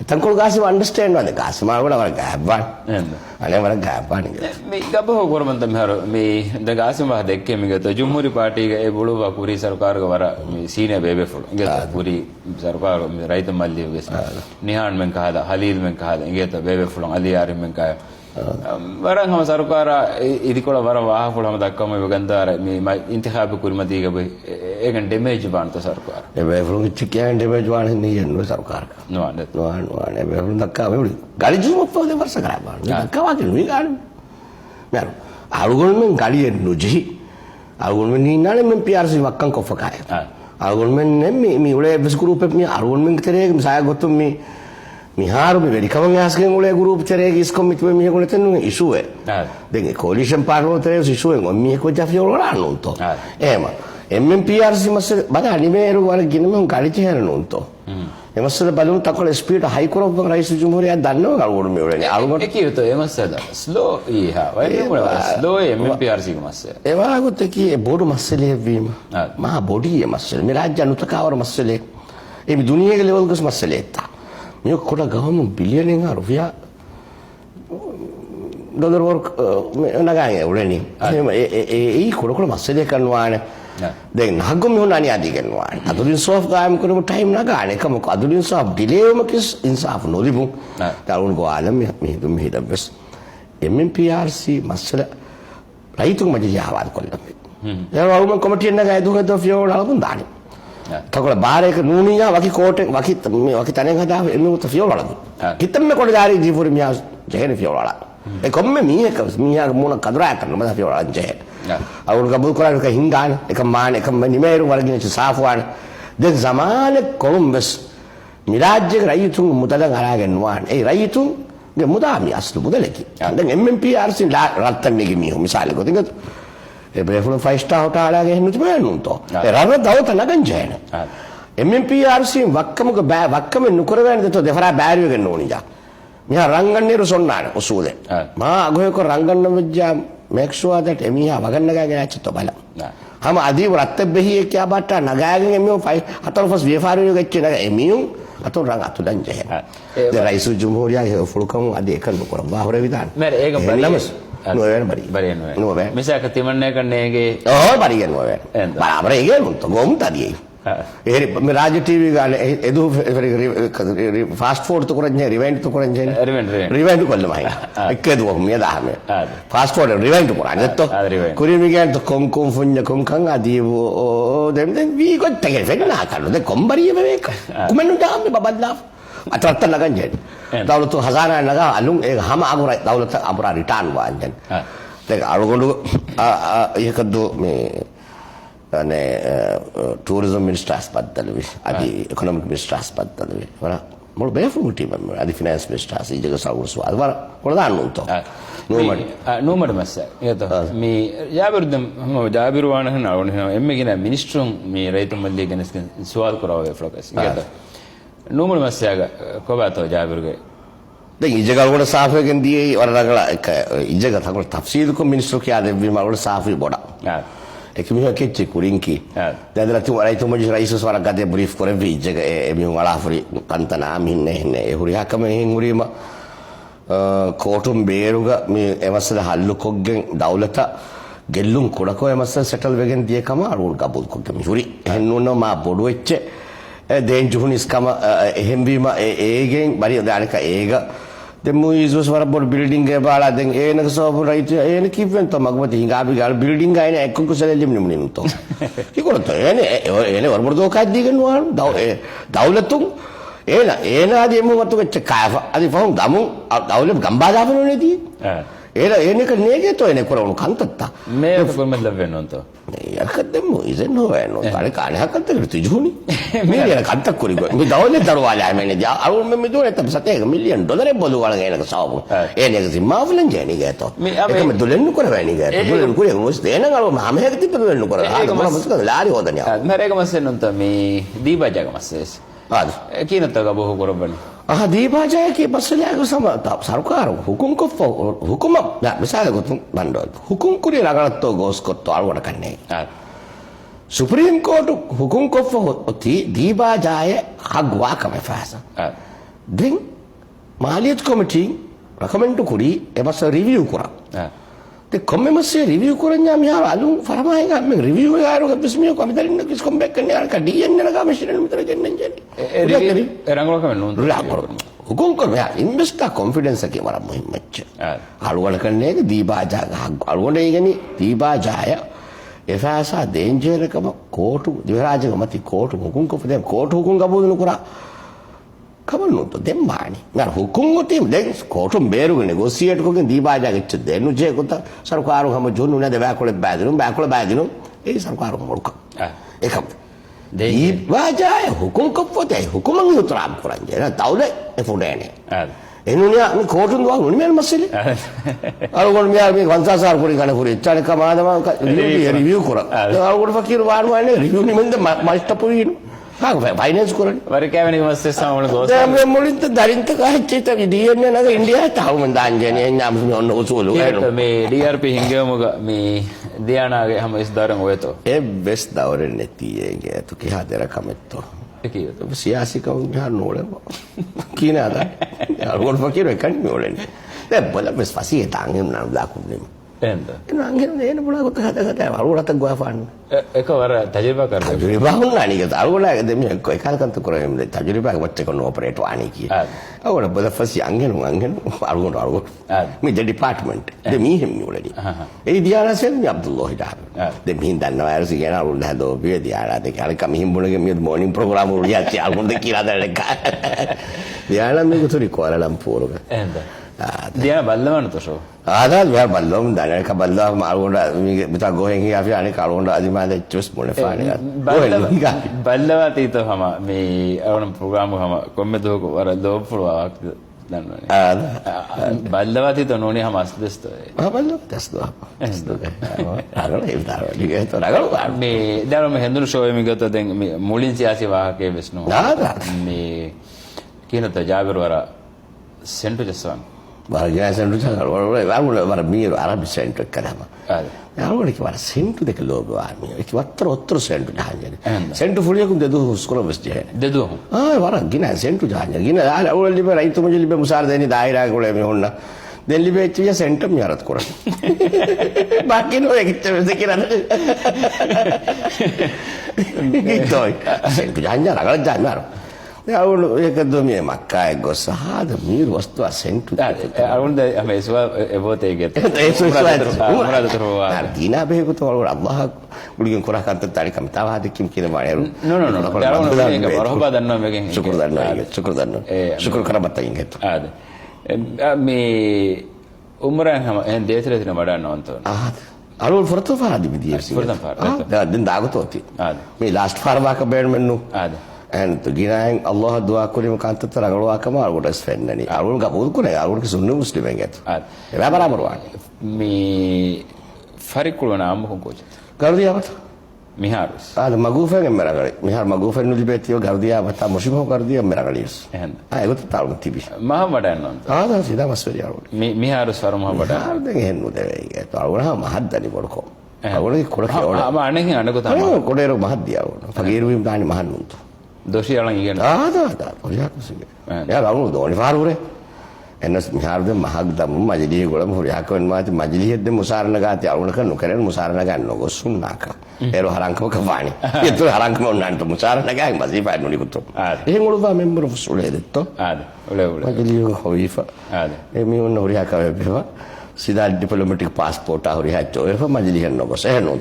තංකොල් ගාසම අන්ඩර්ස්ටෑන්ඩ් වද ගාසම වල වර ගාබ්බන් අනේ වර ගාබ්බන් මේ ගබහ ගොරමන්ත මෙහර මේ ද ගාසම දෙක්කේ මිගත ජුම්හුරි පාර්ටිගේ ඒ බොළුව පුරි සරකාරක වර මේ සීනියර් බේබේ ෆුල් ඉගත පුරි සරකාර රයිත මල්ලි වෙස් නිහාන් මෙන් කහදා හලීල් මෙන් කහදා ඉගත බේබේ ෆුල් අලියාරි මෙන් කහ වරන් හම සරකාර ඉදිකොළ වර වාහ කුලම දක්වම වගන්දාර මේ ඉන්තිඛාබ කුර්මතිග බයි ඒකන් ඩැමේජ් බාන්ත සරකාර ඒ බේෆලුන් චිකයන් ඩැමේජ් වාන නියන සරකාර නෝන නේ බේෆලුන් දක්කා වෙලි ගලිජු මොප්පෝද වර්ෂ කරා බාන දක්කා වාගේ නුයි ගාන මර අරුගොල් මෙන් ගලිය නුජි අරුගොල් මෙන් නිනානේ මෙන් PRC වක්කන් කොෆකාය අරුගොල් මෙන් නෙමෙ මේ උලේ බස් ගෲප් එක මේ අරුගොල් මෙන් තරේ සාය ගොතුම් මේ මිහාරු මේ වෙලිකවන් යස්කෙන් උලේ ගෲප් තරේ ඉස්කොම් මිතුවේ මිහ කොන තෙන්නු ඉෂුවේ දෙන් කොලිෂන් පාර්ට්නර් තරේ ඉෂුවේ ගොම් මිහ කො ජාෆි ඔරානුන්තෝ එහෙම MMPRC මස්ස බද අනිමේරු වල ගිනම ගලිච හැරනුන්තෝ එමස්සල බලමු තකොල ස්පීඩ් හයි කරොප් රයිස් ජුම්හුරියා දන්නව ගල්ගොඩ මේ වලනේ අරුගොඩ ඒකියතෝ එමස්සද ස්ලෝ ඊහා වයි මොන ස්ලෝ MMPRC මස්ස ඒවාගොත් කී බොඩු මස්සලේ වීම මහා බොඩි මස්සල මේ රාජ්‍ය අනුතකාවර මස්සලේ ඒ දුනියගේ ලෙවල් ගස් මස්සලේ තා මේ කොට ගහම බිලියනෙන් රුපියා ඩොලර් වර්ක් නගායේ උරණි ඒ කොට මස්සලේ කරනවානේ දැන් නගොම හොනani අධි කරනවා අදුලින් සෝෆ් ගාම් කරමු ටයිම් නගානේ කම අදුලින් සෝෆ් ඩිලේවම කිස් ඉන්සාෆ් නොලිබු තාරුන් ගෝාලම් මේ දුම් හිටබස් MMPRC මස්සල රයිතුක මජි යහවාද කොල්ලම් යවම කමිටිය නගා දුකද ෆියෝල අලුන් දානි තකොල බාරේක නූනියා වකි කෝටේ වකි මේ වකි තනෙන් හදා එමුත ෆියෝල අලුන් හිතෙන්න කොට ජාරි ජීපුරි මියා ජෙහෙන ෆියෝල අල ඒ කොම්මේ මියා මොන කදරා කරන මද ෆියෝල අල ජෙහෙන awul gabul Quran ka hingan ka man ka nimeru waragin ci safwan den zamane Columbus mirajje rayitun mudalan aragen wan e rayitun de mudami aslu mudaleki den MMPRC la rattan nigi mi misale ko tinga e befulu 5 star hotel alage henu timenun to e rara dawta nagan jena MMPRC wakkam ko ba wakkam nukurwen de to defara bariyo gen nonija miha ranganneru sonnana usule ma agoy ko ranganna vejja make sure that emiha wagannagagen achitto bala hama adi ratta behi ekya batta nagagen emiyo 5 4 විපාරිය ගෙච්ච නග එමියුන් අතෝ රංග අතු දංජය de raisu jumhuriya he fulkam adi ekal bokora bahore vidan mer ega bari bari no misaka timanne kannege oh bari no barabar ege munto gom tadi ඒ මේ රාජ TV ගාන එදු fast Ford තු කරන්නේ rewind තු කරන්නේ rewind කොල්ලම හයි එක්කද වොම් මිය දාම fast Ford rewind කරන්නේ නැත්to කුරිමිගන් තු කොම් කොම් ෆුඤ්ඤ කොම් කන් ආදීවෝ දෙම් වී කොට්ටගේ වෙන්නා කල්ලු දෙ කොම්බරිය මේක කුමෙන්නු දාම බබද්ලා අතත් නගන්ජෙන් දවලතු හසාරා නගා අලුන් ඒ හැම අගුරයි දවලත අපරා රිටර්න් වාන්ජන් දැන් අරගොඩු ඒකද මේ අනේ tourism minister aspaddalwi adi economic minister aspaddalwi wala mol befu team adi finance minister asijaga sawursu adwara kola danunto නෝමඩ මස්ස ඒත මේ ජාබිරුදම් හම ජාබිරු වණහන අවුන එම්මගෙන මිනිස්ට්‍රුන් මේ රයිතුම් මල්ලි ගැන සුවාල් කරාවේ ෆ්ලොකස් ඒත නෝමඩ මස්සයාග කොබතෝ ජාබිරුගේ දැන් ඉජගල්ගොඩ සාෆයෙන් දී වරදගල ඉජග තකල තෆ්සීල් කො මිනිස්ට්‍රු කියා දෙවි මල්ගොඩ සාෆි බොඩ ekimiho kecce kurinki dadala tu alai tu mo rais suara gade brief kore vijje emi wala furi kantana minne ne e huri hakama hen hurima kotum beeruga me emasala hallu koggen dawlata gellum kodako emasala settle wegen diye kama arul gabul koggen huri hennuno ma bodu wecce den juhunis kama ehembima egen bari dalika ega demu isus wara bor building ge bala den enaka so right en kiven to magwati hingabi gal building ga ene ekku kusale limni munin to kikono to ene war bor do kaddi gen war dawlatum ena adi emu watu ke kafa adi fahum damu dawlat gamba dafano ne di ene ka nege to ene koronu kantatta me ko me laveno to yakademu isen no eno tare kane hakatta kirtu juni million kantak korigo me dawlat darwala amene ja aru me dole tab sate $1 million bodu wala enaka sabu ene ka simma fulan jeni gato me dolennu korawani gato dolennu kore mos dena galu mama hekti dolennu kora ha mama muska lari hodani mereka masen nonta me diba jaga mases ad kinata bohu korobani දීපාජය කේ පස්සලයක සම සරකාර හුකුම් කොෆ හුකුම මිසාල ගොතුම් බණ්ඩෝ හුකුම් කුරි රගලත්තෝ ගෝස් කොත්තෝ අලුවට කන්නේ supreme court ಹುಕುಂ ಕೊಫ ಹೊತ್ತಿ ದೀಬಾಜಾಯ ಹಗ್ವಾ ಕಮೆ ಫಾಸ then ಮಾಲಿಯತ್ committee recommend ಕುರಿ ಎಬಸ review ಕುರ te komme masse review koranya mi ha alu farmai ga me review ga ro bismi ko mi dalin kis kom back ne ka dn ne ga machine mi tar gen jeni rangolo ka non hukum ko ya investa confidence ke mara muhimmach alu wala kanne ke dibaja ga alu wala igani dibaja efasa danger kama kotu divaraja mati kotu hukum ko dem kotu hukum ga bodunu kura kamalunto dembani ngar hukum tim den kotum beruge negotiate kogen dibaja gecce denu je kota sarkaru hama jonu ne de bakole badinu e sarkaru molka ekam dibaja hukum kopote hukum ngi utram kuranje na tawle e fudene enunya mi kotum do nuni mel masile aru gon mi mi kansasar kuri kana kuri chane kamadama review kora aru gon fakir wanu ane review ni mende mastapuin finance ಕೊರಡಿ ವರಕೇವನಿ ಮಸ್ತೆ ಸಾವಣ ಗೋಸ್ ದಮ ಮುಳಿಂತ ದರಿಂತ ಕಾಚಿತ DNA ನಗ India ತಾವು ಮಂದ ಅಂಜನೆ ನ್ಯಾಮ ಒನ್ನ ಉಸುಲು ಮೇ ಡಿಆರ್ಪಿ ಹಿಂಗೆ ಮುಗ ಮೇ ದಿಯಾನಾಗೆ ಹಮ ಇಸ್ ದಾರಂಗ ಹೋಯ್ತು ಎ ಬೆಸ್ ದವರೆ ನೆತಿಯೆಗೆ ತು ಕಿ ಹಾದರ ಕಮೆತ್ತೋ ಏಕಿಯೋ ಸಿಯಾಸಿ ಕೌ ಜ್ಞಾ ನೋಳೆ ಕೀನಾದ ಅರ್ಗೋಲ್ ಫಕೀರ್ ಕಣ್ಣಿ ನೋಳೆ ದೆ ಬಲ ಬೆಸ್ ಫಸಿ ತಾಂಗೆ ನಾನು ದಾಕುನೆ ಎಂತ ನಂಗೆ ಏನು ಬುಳ ಗೊತ್ತ ಕತೆ ಅರುಳತ ಗೋಫಾನ್ එකවර තජරිබා කරලා තජරිබා වුණා නේද අරුවලා දෙමි එකල්කන්ත කරන්නේ තජරිබා වච්ච කරන ඔපරේට් වාණි කිය අවුල බල ෆසි අංගෙනු අරුගොඩ මේ ඩිපාර්ට්මන්ට් දෙමි හිමි වලදී ඒ දියාරසෙන් මි අබ්දුල්ලාහ් ඩා දෙමි හින්දන්නවා අර සිගෙන අරුල් හදෝ බිය දියාරා දෙක අර කම හිම්බුණගේ මේ මොනින් ප්‍රෝග්‍රෑම් වල යච්චි අරුගොඩ කියලා දැලක දියාලා මේක තුරි කොරලම්පූරක එහෙනම් දියා බල්ලවන තොෂෝ ආදා විහාර බල්ලොම් දැනක බල්ලා මාරුගොඩ මේ බිතා ගෝහෙන් ගියා අපි කාරුගොඩ අදිමාද චොස් මොනේ ෆානේ බල්ලවා තීත හම මේ අවන ප්‍රෝග්‍රෑම් හම කොම්මෙදෝ වර දෝපුරවක් දන්නවනේ බල්ලවා තීත නෝනේ හම අස්දස්තෝ බල්ලෝ තස්දෝ අරල ඉවදාර ලිගේත රගල මේ දැන් මේ හෙන්දුරු ෂෝ එකේ ගත දැන් මේ මුලින් සියාසි වාහකේ වෙස්නෝ මේ කියනත ජාබර් වර සෙන්ටු ජස්වන් Barangnya sentu jangan, orang orang mir Arab sentu kerama. Orang kita bara sentu dek logo army. Kita terus sentu jahannya. Sentu fulia kum dedu sekolah mesti. Dedu. Barang gina sentu jahannya. Gina orang lebih itu macam lebih musar deni daerah kalau lebih honna. දැන් ලිපෙච්ච සෙන්ටම් යරත් කරන්නේ बाकी no एक चीज किरण ගිතෝයි සෙන්ටු ජාන්ජා රගල ජාන්මාර අවුල ඒකද මේ මක්කාය ගොස් සහද මීර වස්තු සෙන්ටු අවුල මේසවා එබෝතේ ගෙත Argentina begitu kalau Allah bukan kurang kata tadi kami tahu hati kim kira mana වරහොබා දන්නවා මේකෙන් syukur karena batang gitu මේ උමරන් හැම එහෙන් දේශරේ තින වඩන්න ඕනතෝ alul forto fara di media sih dan dago toti me last fara waka bear menu and to ginaeng Allah dua kurim kanta terang lu akama alul das fennani alul gabul kune alul ke sunnu muslimen gitu ya barabar wan මේ ෆරිකුලන අම්මකෝ කොච්ච gardiya මිහාරුස් magufen en meragali mihar magufen nu libetio gardiya bata mushimo gardiya meragalis එහෙනම් ඒක තාලු තිබි මහ වඩන්න ඕනතෝ sida masweri alul මිහාරුස් වර මහ වඩන්න den hennu dewe gitu alul ha mahaddani borko alul kola kiyola අනකින් අනකෝ තමයි kodero mahaddiya fagiru wim dani mahannuntu දොෂියලන් ඉගෙන da oriya kusige ya alul doni farure එනස් මිහාරද මහග්දම් මජලිය ගොලම හොරියාකවන් මාති මජලියෙද්ද මුසාරණ ගාති අරුණ කරනු කරන මුසාරණ ගන්න ගොසුන්නාක ඒරෝ හරංකම කවානි ඒතු හරංකම උන්නන්ට මුසාරණ ගායි මසී පාඩු නිකුතු එහෙන් උළුවා මෙම්බර් ෆුසුලේ දෙත්තෝ ආද ඔලේ මජලිය හොයිෆා ආද එමි උන්න හොරියාකව බෙවා සිදා ඩිප්ලොමැටික් පාස්පෝර්ට් හොරියාච්චෝ එෆ මජලිය නොගොස එහෙනු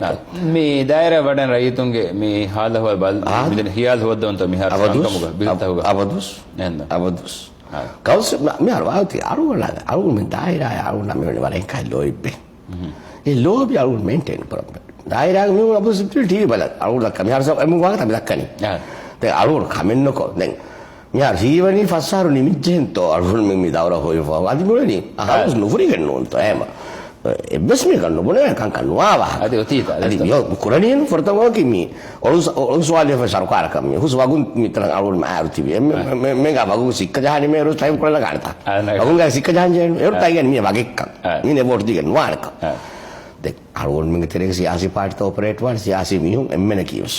මේ දායර වඩන් රයිතුන්ගේ මේ හාලහවල් බල් මිදෙන හියාල් හොද්දොන්ත මිහාර සංකමුග බිල්තවග අවදුස් නේද අවදුස් kau mi arwah ti arwah lah arwah men daerah arwah na me valen kai loibe e lobi arwah maintain problem daerah me una possibility bala arwah kami harus emu wa ta bilakani te arwah kamen no ko den mi har hiwani fasaru ni mijento arwah me mi daura hoi fa adi mulani harus no furi gen non to ema e bes me kan no bone kan kan wa adi otita adi yo kurani no forta wa ki mi olus wale fa sarkar kam mi hus wagun mi tan arwah ma arti me ga wagun sikka jahani me ros time kola garta wagun ga sikka jahani eru tagen mi wagekka mi ne vote digen warka de arwah me terek siasi party to operate wan siasi mi hum emmena kius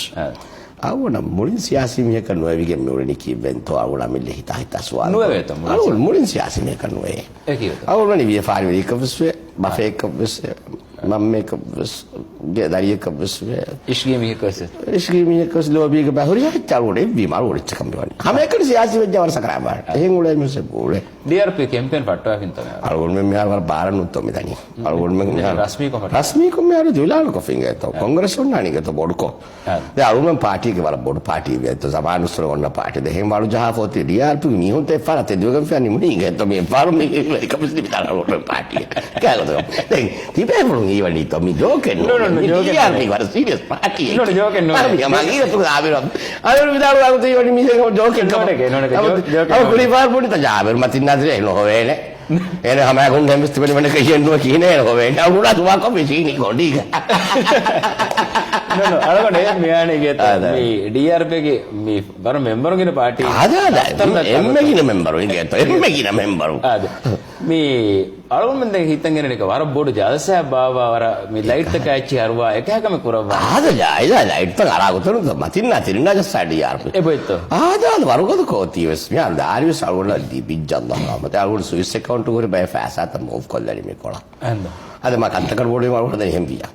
awona mulin siasi mi kan no wige mi ulani ki bento awona mi le hita swal no veto awona mulin siasi mi kan no e awona ni vi fare mi kavswe bafe kavswe mamme kavswe dariye kavswe ishgi mi kase ishgi mi kas lobi ga bahuri ha tarore vi marore chakam diwani hame kan siasi me jawar sakra bar ehun ule mi se bole DRP campaign patwa finta awona me har war baran utto mi dani awona me rasmi ko me har dilal ko finga to congress onnani ga to bodko de awona party ke wala board party ve to zaman usro onna party de hem walu jaha foti DRP mi honte fara te dugam fi ani muni ga to me faru mi kapis di bitara awona party ka to den ti be bolu ni wali to mi joke no DRP wala serious party no joke no mi amagi to avero avero bitara ko ti wali mi se joke joke aw kuli far bodi ta jaber matin nadre no hovene ene hama gun dem stipend men kayen no kine no hovene awula tuwa ko mi sini godi no alagone මෙයානේ ගෙත මේ DRP ගේ මේ බර member ගෙන party එම්මගින member ගෙත එම්මගින member ආද මේ අලගොන් මෙන් දැන් හිතන් ගෙන එක වර බොඩ ජලසය බාවා වර මේ ලයිට් එක ඇච්චි අරවා එකකම කරවා ආද ජායිද ලයිට් එක අරාගතන මතින්න තිරිනා ජස්සඩ DRP එබෙත්ත ආද වරගොද කෝතිවස් මියා දාරියස් අලගොන් දිබිජ්ජල්ලා මත අලගොන් ස්විස් account උගර බය ෆෑසාත මූව් කොල්ලනි මේ කොලා ada makan tekar boleh malu dan hembia.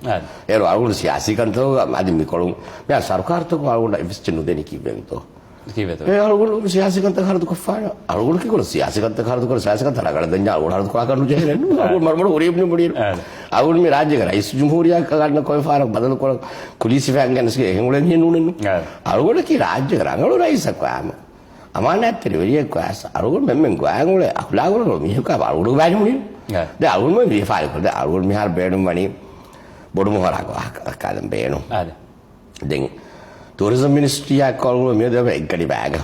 Ero aku siasi kan tu ada mikolong. Ya sarkar tu aku nak invest jenuh deni kibeng tu. Kibeng tu. Aku siasi kan tekar tu kafara. Aku ki kalau siasi kan tekar tu kalau siasi kan tekar ada dengar aku harus kau akan ujian. Aku malu urip ni mudir. Aku ni raja kan. Isu jumhuriya kan kau fara badal kau kulisi faham sih. Hengulan ni nunen. Aku ni raja kan. Aku raisa kau ama. Amanat terima kau asa. Aku memang kau aku le. Aku lagu le. Mihuk apa? Aku banyak mudir. de algun mo vi fare ko de algun mi har beenu mani bodu mo hora ko akadam beenu den tourism ministry ya ko mi de ekadi bag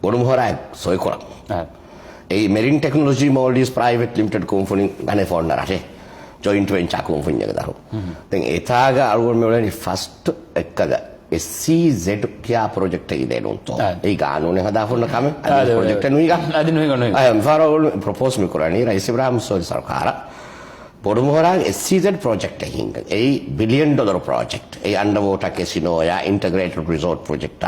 bodu mo hora soy ko e marine technology Maldives private limited company gane phone rate joint venture company එක දාහො den etaga algun me wala first ekkaga SCZ කියා project එකේ දෙනොත් ඒ ගානෝනේ හදාපොන්න කම අද project එක නුයිගා අද නුයිගා I am far all propose me කරන්නේ rice ඉබ්‍රාහිම් soul සරකාර පොඩුමෝරාගේ SCZ project එකකින් $1 billion project ඒ underwater casino ya integrated resort project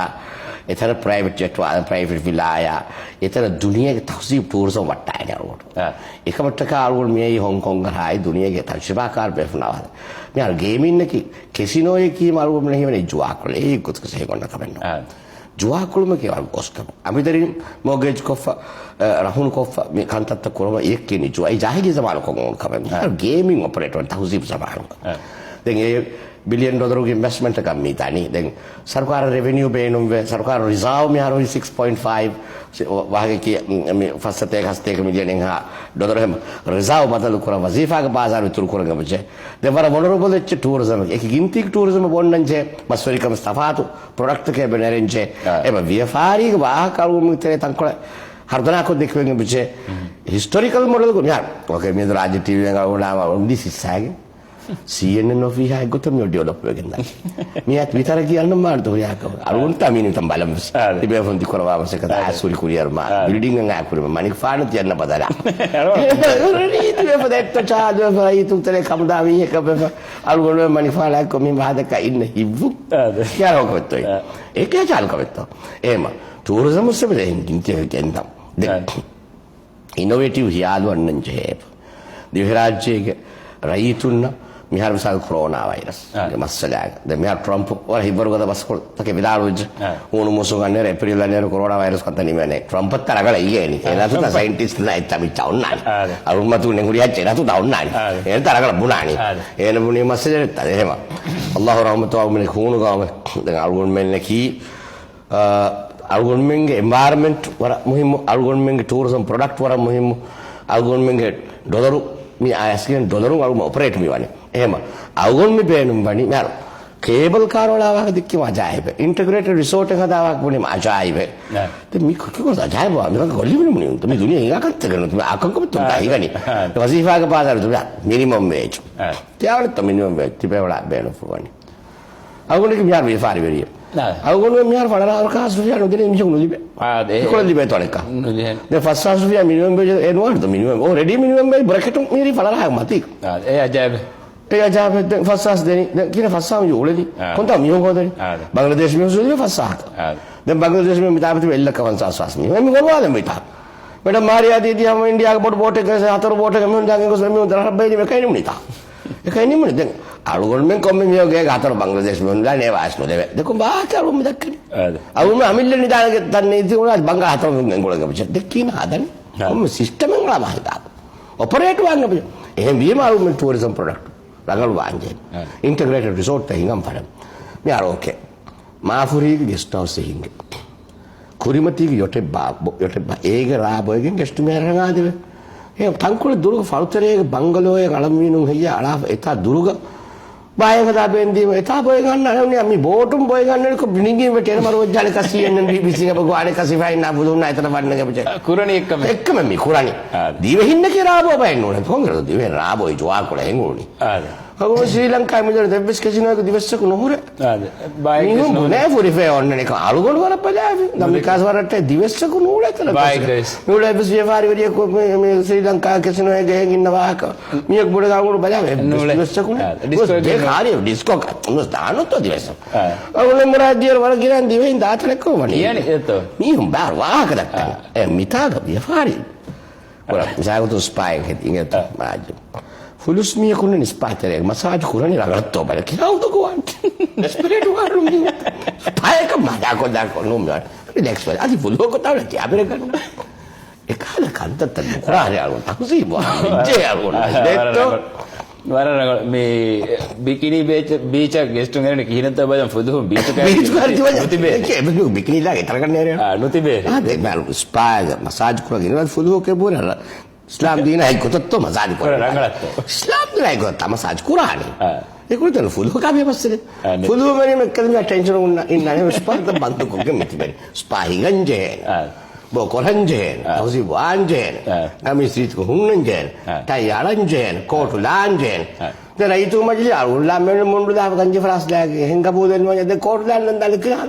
එතන ප්‍රයිවට් ජෙට් වල ප්‍රයිවට් විලායා එතන දුනියගේ තහසීබ් ටූරිසම් වට්ටානේ අරවට එකමට්ටක අරවල් මේ හොංකොංග හායි දුනියගේ තර්ජමාකාර බෙෆනාවද මේ අර ගේමින් එක කෙසිනෝ එකී මාරුව මෙහෙ වෙන්නේ ජුවාකල ඒ කොත් කසේ කොන්න කබන්න ජුවාකලම කියවල් කොස්කම අමිතරින් මොගේජ් කොෆ රහුන් කොෆ මේ කන්තත්ත කොරම ඒකේ ජුවයි ජාහිගේ සමාන කොංගොන් කබන්න ගේමින් ඔපරේටර් තහසීබ් සමාන දැන් ඒ $1 billion investment එකක් මේ තනි දැන් සරකාර රෙවෙනියු බේනුම් වේ සරකාර රිසර්ව් මේ හරි 6.5 වාගේ මේ ෆස්සතේ හස්තේක මිලියනෙන් හා ඩොලර් හැම රිසර්ව් බදල් කර වසීෆාක බාසාර විතර කරගම ජේ දෙවර මොනරබල ච ටූරිසම් එක ගින්තික් ටූරිසම් බොන්නන් ජේ මස්වරිකම ස්තෆාතු ප්‍රොඩක්ට් කේ බෙනරෙන් ජේ එබ වියෆාරික වාහකරු මිතරේ තංකොල හර්දනා කො දෙකෙන් බිචේ හිස්ටොරිකල් මොඩල් කො යාර ඔකේ මේ රාජ්‍ය ටීවී එක වුණාම උන්දි සිස්සාගේ CNN of Viha ගොතම ඩෙවලොප් වෙගෙන මියත් විතර කියන්න මාර්ද ඔයාක අරුන් තමිනු තම් බලම් තිබේ ෆොන්ති කරවා වසක ආසුලි කුරියර් මා බිල්ඩින් එක ආකුරම මනික ෆාන තියන්න බදලා රීති වෙපදෙත් චාද ෆයිතු තලේ කම්දා වී එක බෙ අරුගොල මනික ෆාලා කොමි බාදක ඉන්න හිව්වු යාරෝ කොත්තයි ඒක චාල් කවෙත්ත එහෙම ටූරිසම් උස්සබේ ඉන්තිය ගෙන්දම් ඉනෝවේටිව් හියාලවන්නන් ජේ දිව රාජ්‍යයේ රයිතුන්න මිහාර විසල් කොරෝනා වෛරස් මස්සලාග දැන් මිහාර ට්‍රම්ප් වර හිබරුගද බස්කොල් තකේ විදාරුජ උණු මොසු ගන්නේ ඒප්‍රිල් අනේ කොරෝනා වෛරස් කත නිමනේ ට්‍රම්ප් තරගල ඉයේනි එනතු සයින්ටිස්ට් ලා ඉතමි චවුන්නානි අරුමතු නෙගුරිය චේනතු දවුන්නානි එන තරගල බුණානි එන බුණි මස්සලේ තද එහෙම අල්ලාහ් රහමතු වමින කුණු ගාම දැන් අරුගොන් මෙන්න කී අරුගොන් මෙන්ගේ එන්වයරන්මන්ට් වර මුහිම අරුගොන් මෙන්ගේ ටූරිසම් ප්‍රොඩක්ට් වර මුහිම අරුගොන් මෙන්ගේ ඩොලරු මේ ආයස්කෙන් ඩොලරු අරුම ඔපරේට් මිවන්නේ එහෙම අවගොන් මේ බේනුම් වනි මර කේබල් කාර් වල ආවක දික්කම අජායිබ ඉන්ටිග්‍රේටඩ් රිසෝට් එක හදාවක් වුණේ අජායිබ දැන් මේ කොකෝ අජායිබ වань ගොල්ලි මුනේ උන් මේ දුනිය එකකට කරන තුම අකංකම තුන් දායිගනි වසීෆාක පාසල තුන මිනිමම් වේජ් තියාවල තම මිනිමම් වේජ් තිබේ වල බේනු ෆුවනි අවගොන් එක මියාර විෆාරි වෙරිය අවගොන් මියාර වඩා අවකාශ සුෆියා නොදෙන මිෂු නුලිබේ ඒකොල ලිබේ තොලක දැන් ෆස්ට් සුෆියා මිනිමම් වේජ් එනවලු මිනිමම් ඔරෙඩි මිනිමම් වේජ් බ්‍රැකට් මිරි ෆලලා මතී ඒ අජාබ ඒ අජාබ දැන් ෆස්සස් දෙනි දැන් කියන ෆස්සාම යෝලෙදි කොන්ට මියෝ හොදනි බංග්ලාදේශ මියෝ ෆස්සාත දැන් බංග්ලාදේශ මියෝ මිතාපති වෙල්ල කවන්සස් මි මෙන්න ගොනවාද මිතා මෙඩ මාරියා දීදී හැම ඉන්දියාගේ බෝට් එක හතර බෝට් එක මෙන්න දාගෙන ගොස් මෙන්න දරහබ්බයි මේකයි නෙමුනිතා එකයි නෙමුනි දැන් අලුගොන් මෙන් කොම්මි මියෝ ගේ හතර බංග්ලාදේශ මියෝ ලා නේ වාස්නෝ දෙව දෙකම බාචාරු මි දක්කනි අවුම අමිල්ල නිදාගේ දන්නේ ඉතින් උනා බංගා හතර මෙන් ගොලක බච දෙකින හදනි කොම්ම සිස්ටම් එක ලා මහතා ඔපරේට් වන්න බිය එහෙම වීම අලුම ටූරිසම් ප්‍රොඩක්ට් රගල් වාංජේ ඉන්ටිග්‍රේටඩ් රිසෝට් එකකින් පරම් මේ අර ඕකේ මාෆුරිගේ ගෙස්ට් හවුස් එකකින් කුරිමතිගේ යොටේ ඒගේ රාබෝයකින් ගෙස්ට් මේරංගාදෙව ඒ තංකුල දුරුග ෆල්තරේ බංගලෝයේ ගලමිනුම් හිය අලා එතා දුරුග බායක දාබෙන්දීම එතා බොය ගන්න අනේ මේ බෝටුම් බොය ගන්න එක බිනිගින් වෙටේන මරෝජ්ජාලේ කසියෙන් බීබීසි එක බගවානේ කසිෆයි නා බුදුන් අතන වන්න ගබච කුරණි එක්කම මේ කුරණි දීවෙහින්න කේ රාබෝ බයින්න ඕනේ කොංගරද දීවේ රාබෝ ජෝවා කොල හෙංගෝනි අගොන ශ්‍රී ලංකාවේ මෙතන දෙවිස් කසිනෝ එක දිවස්සක නොහුර බයික් නේ ෆොරි ෆේ ඔන්න එක අලුගොල් වර පදාවි නමිකාස් වරට දිවස්සක නූල එතන බයික් ගයිස් නූල බස් ව්‍යාපාරි වරිය කො මේ ශ්‍රී ලංකාවේ කසිනෝ එක ගෙහින් ඉන්න වාහක මියක් බොඩ ගාමුණු බදාවේ දිවස්සක නූල ඒ කාර්ය ඩිස්කෝ මොස් දානොත් දිවස්ස අගොන මුරාදියර වර ගිරන් දිවෙන් දාතලක වනේ යන්නේ එතෝ මිහුම් බාර වාහක දක්කන මිතාග ව්‍යාපාරි වර ජාගතු spy හෙටින්ගත් මාජ fulus mia con un spatere massage kurani ragazzo bale che auto quanti esperienza guardo mi spai che ma da con non relax bale adi fullo ko tavla ti apre kan e kala kanta tan kurani algo così buono je algo detto වර මේ බිකිනි beach එක guest එකේ කිහිනත බයම් ෆුදු beach එක beach කාර්ති වජ ඒක බිනු බිකිනි ලා ගෙතර ගන්න නෑ නොතිබේ බල ස්පා massage kurani fullo ke bora ඉස්ලාම් දින අයිකොතත් මසාජ් කරා රංගලත් ඉස්ලාම් දින අයිකොත මසාජ් කුරානි ඒකුත් තන ෆුල් හොකාබේ පස්සේ ෆුල් මෙරි මෙක්කද මේ ටෙන්ෂන් උන්න ඉන්නනේ ස්පාත් බන්තු කොගෙ මෙතිබේ ස්පාහි ගංජේ බෝ කොරංජේ අවසි වාංජේ අමි ස්ට්‍රීට් කො හුන්නංජේ තයි ආරංජේ කෝටු ලාංජේ දැන් අයිතු මජලි අරුල්ලා මෙන්න මොන්ඩු දාව ගංජේ ෆ්‍රාස් දාගේ හෙංගපෝ දෙන්නවා දැන් කෝටු දාන්න දාල කියලා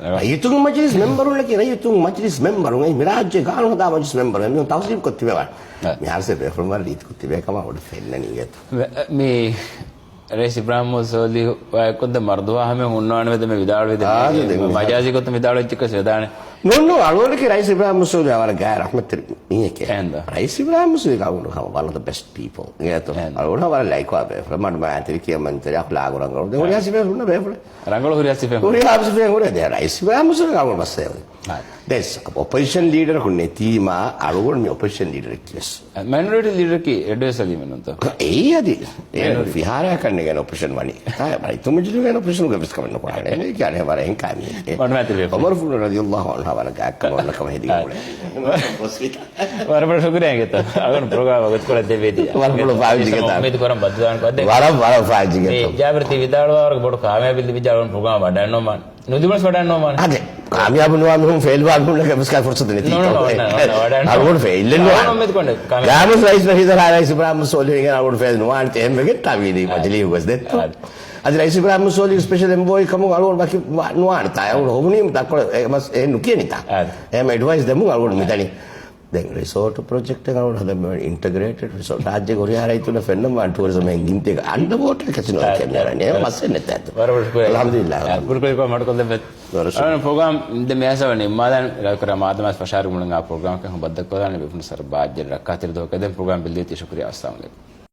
රයිතුන් මජලිස් මෙම්බරුන් ලකි රයිතුන් මජලිස් මෙම්බරුන් ඒ මිරාජ්‍ය ගාන හදා මජලිස් මෙම්බරුන් මේ තවසීම් කොත් තිබේවා මේ හර්සේ බෙෆ්‍රම් වල දීත් කොත් තිබේ කම උඩ ෆෙල්ල නියත මේ rais Ibrahim Soli konda mardwa hame unnaane wede me vidal wede majazi ko to vidal chikka sedane no alwala ke rais Ibrahim Musoli awala ga rahmat ni ke Enda. rais Ibrahim Musoli ka one of the best people ngeto alwala wala like wa be man ma antri ke man teri akhlaq rangol de uri asibe sunna be fule rangol huri asibe uri asibe uri de rais Ibrahim Musoli ka basse des opposition leader ko netima alwala me opposition leader kes minority leader ki advice ali menunta ඒ අද විහාරය කන්නේ ගැන operation වනේ තමයි තුමුජිලු ගැන operation ගබස් කවන්න කොහේ නේ කියන්නේ වරෙන් කන්නේ මම නැති عمر فول رضي الله عنه ولا قاعد ولا كما هدي වරපර සුගරේ ගෙත අගන ප්‍රෝග්‍රෑම් වගත් කොල දෙවේදී වරපල පාවිච්චි කරා මේක කරන් බද්දාන කොද්දේ වර පාවිච්චි මේ කරා ජාගෘති විදාල වරක බොඩ කාමයා බිල්ල විදාල ප්‍රෝග්‍රෑම් වඩන්නෝ මන් නුදුමස් වඩන්නෝ මන් අද කාමියාබ නුවා මෙහුම් ෆේල් වාගුණ ගබස් කා ෆුර්සත නැති අරුණ ෆේල් නුවා මෙත් කොණ්ඩ ගාමස් රයිස් රහිදා රයිස් ඉබ්‍රාහිම් සෝලි ගෙන අරුණ ෆේල් නුවා තෙම් වෙගෙත් අවීදී මජලි උගස් දෙත් අද රයිස් ඉබ්‍රාහිම් සෝලි ස්පෙෂල් එම්බෝයි කමු අරුණ බකි නුවා තා අරුණ හොමුනි දක්කොල මස් ඒ නුකියනිතා එම ඇඩ්වයිස් දෙමු අරුණ මිතනි දැන් රිසෝට් ප්‍රොජෙක්ට් එක අරුණ හදම ඉන්ටග්‍රේටඩ් රිසෝට් රාජ්‍ය කොරියාරයි තුන ෆෙන්නම් වන් ටූරිසම් එකකින් ගින්තේ අන්න බෝට් එක කැසිනෝ කියන්නේ නේ මස් නැත ඇත්ත අල්හම්දුලිල්ලාහ් පුරුකේ කො මඩ කොල්ද මෙත් අන ප්‍රෝග්‍රෑම් ද මෙයාසවනේ මාදන් ලකර මාදමස් පශාරු මුලංගා ප්‍රෝග්‍රෑම් එක හොබද්ද කොදානේ බිපුන සර බාජ්‍ය රක්කාතිර දෝකද ප්‍රෝග්‍රෑම් බිල්දී ති ශුක්‍රියා අස්සලාමු අලයිකුම්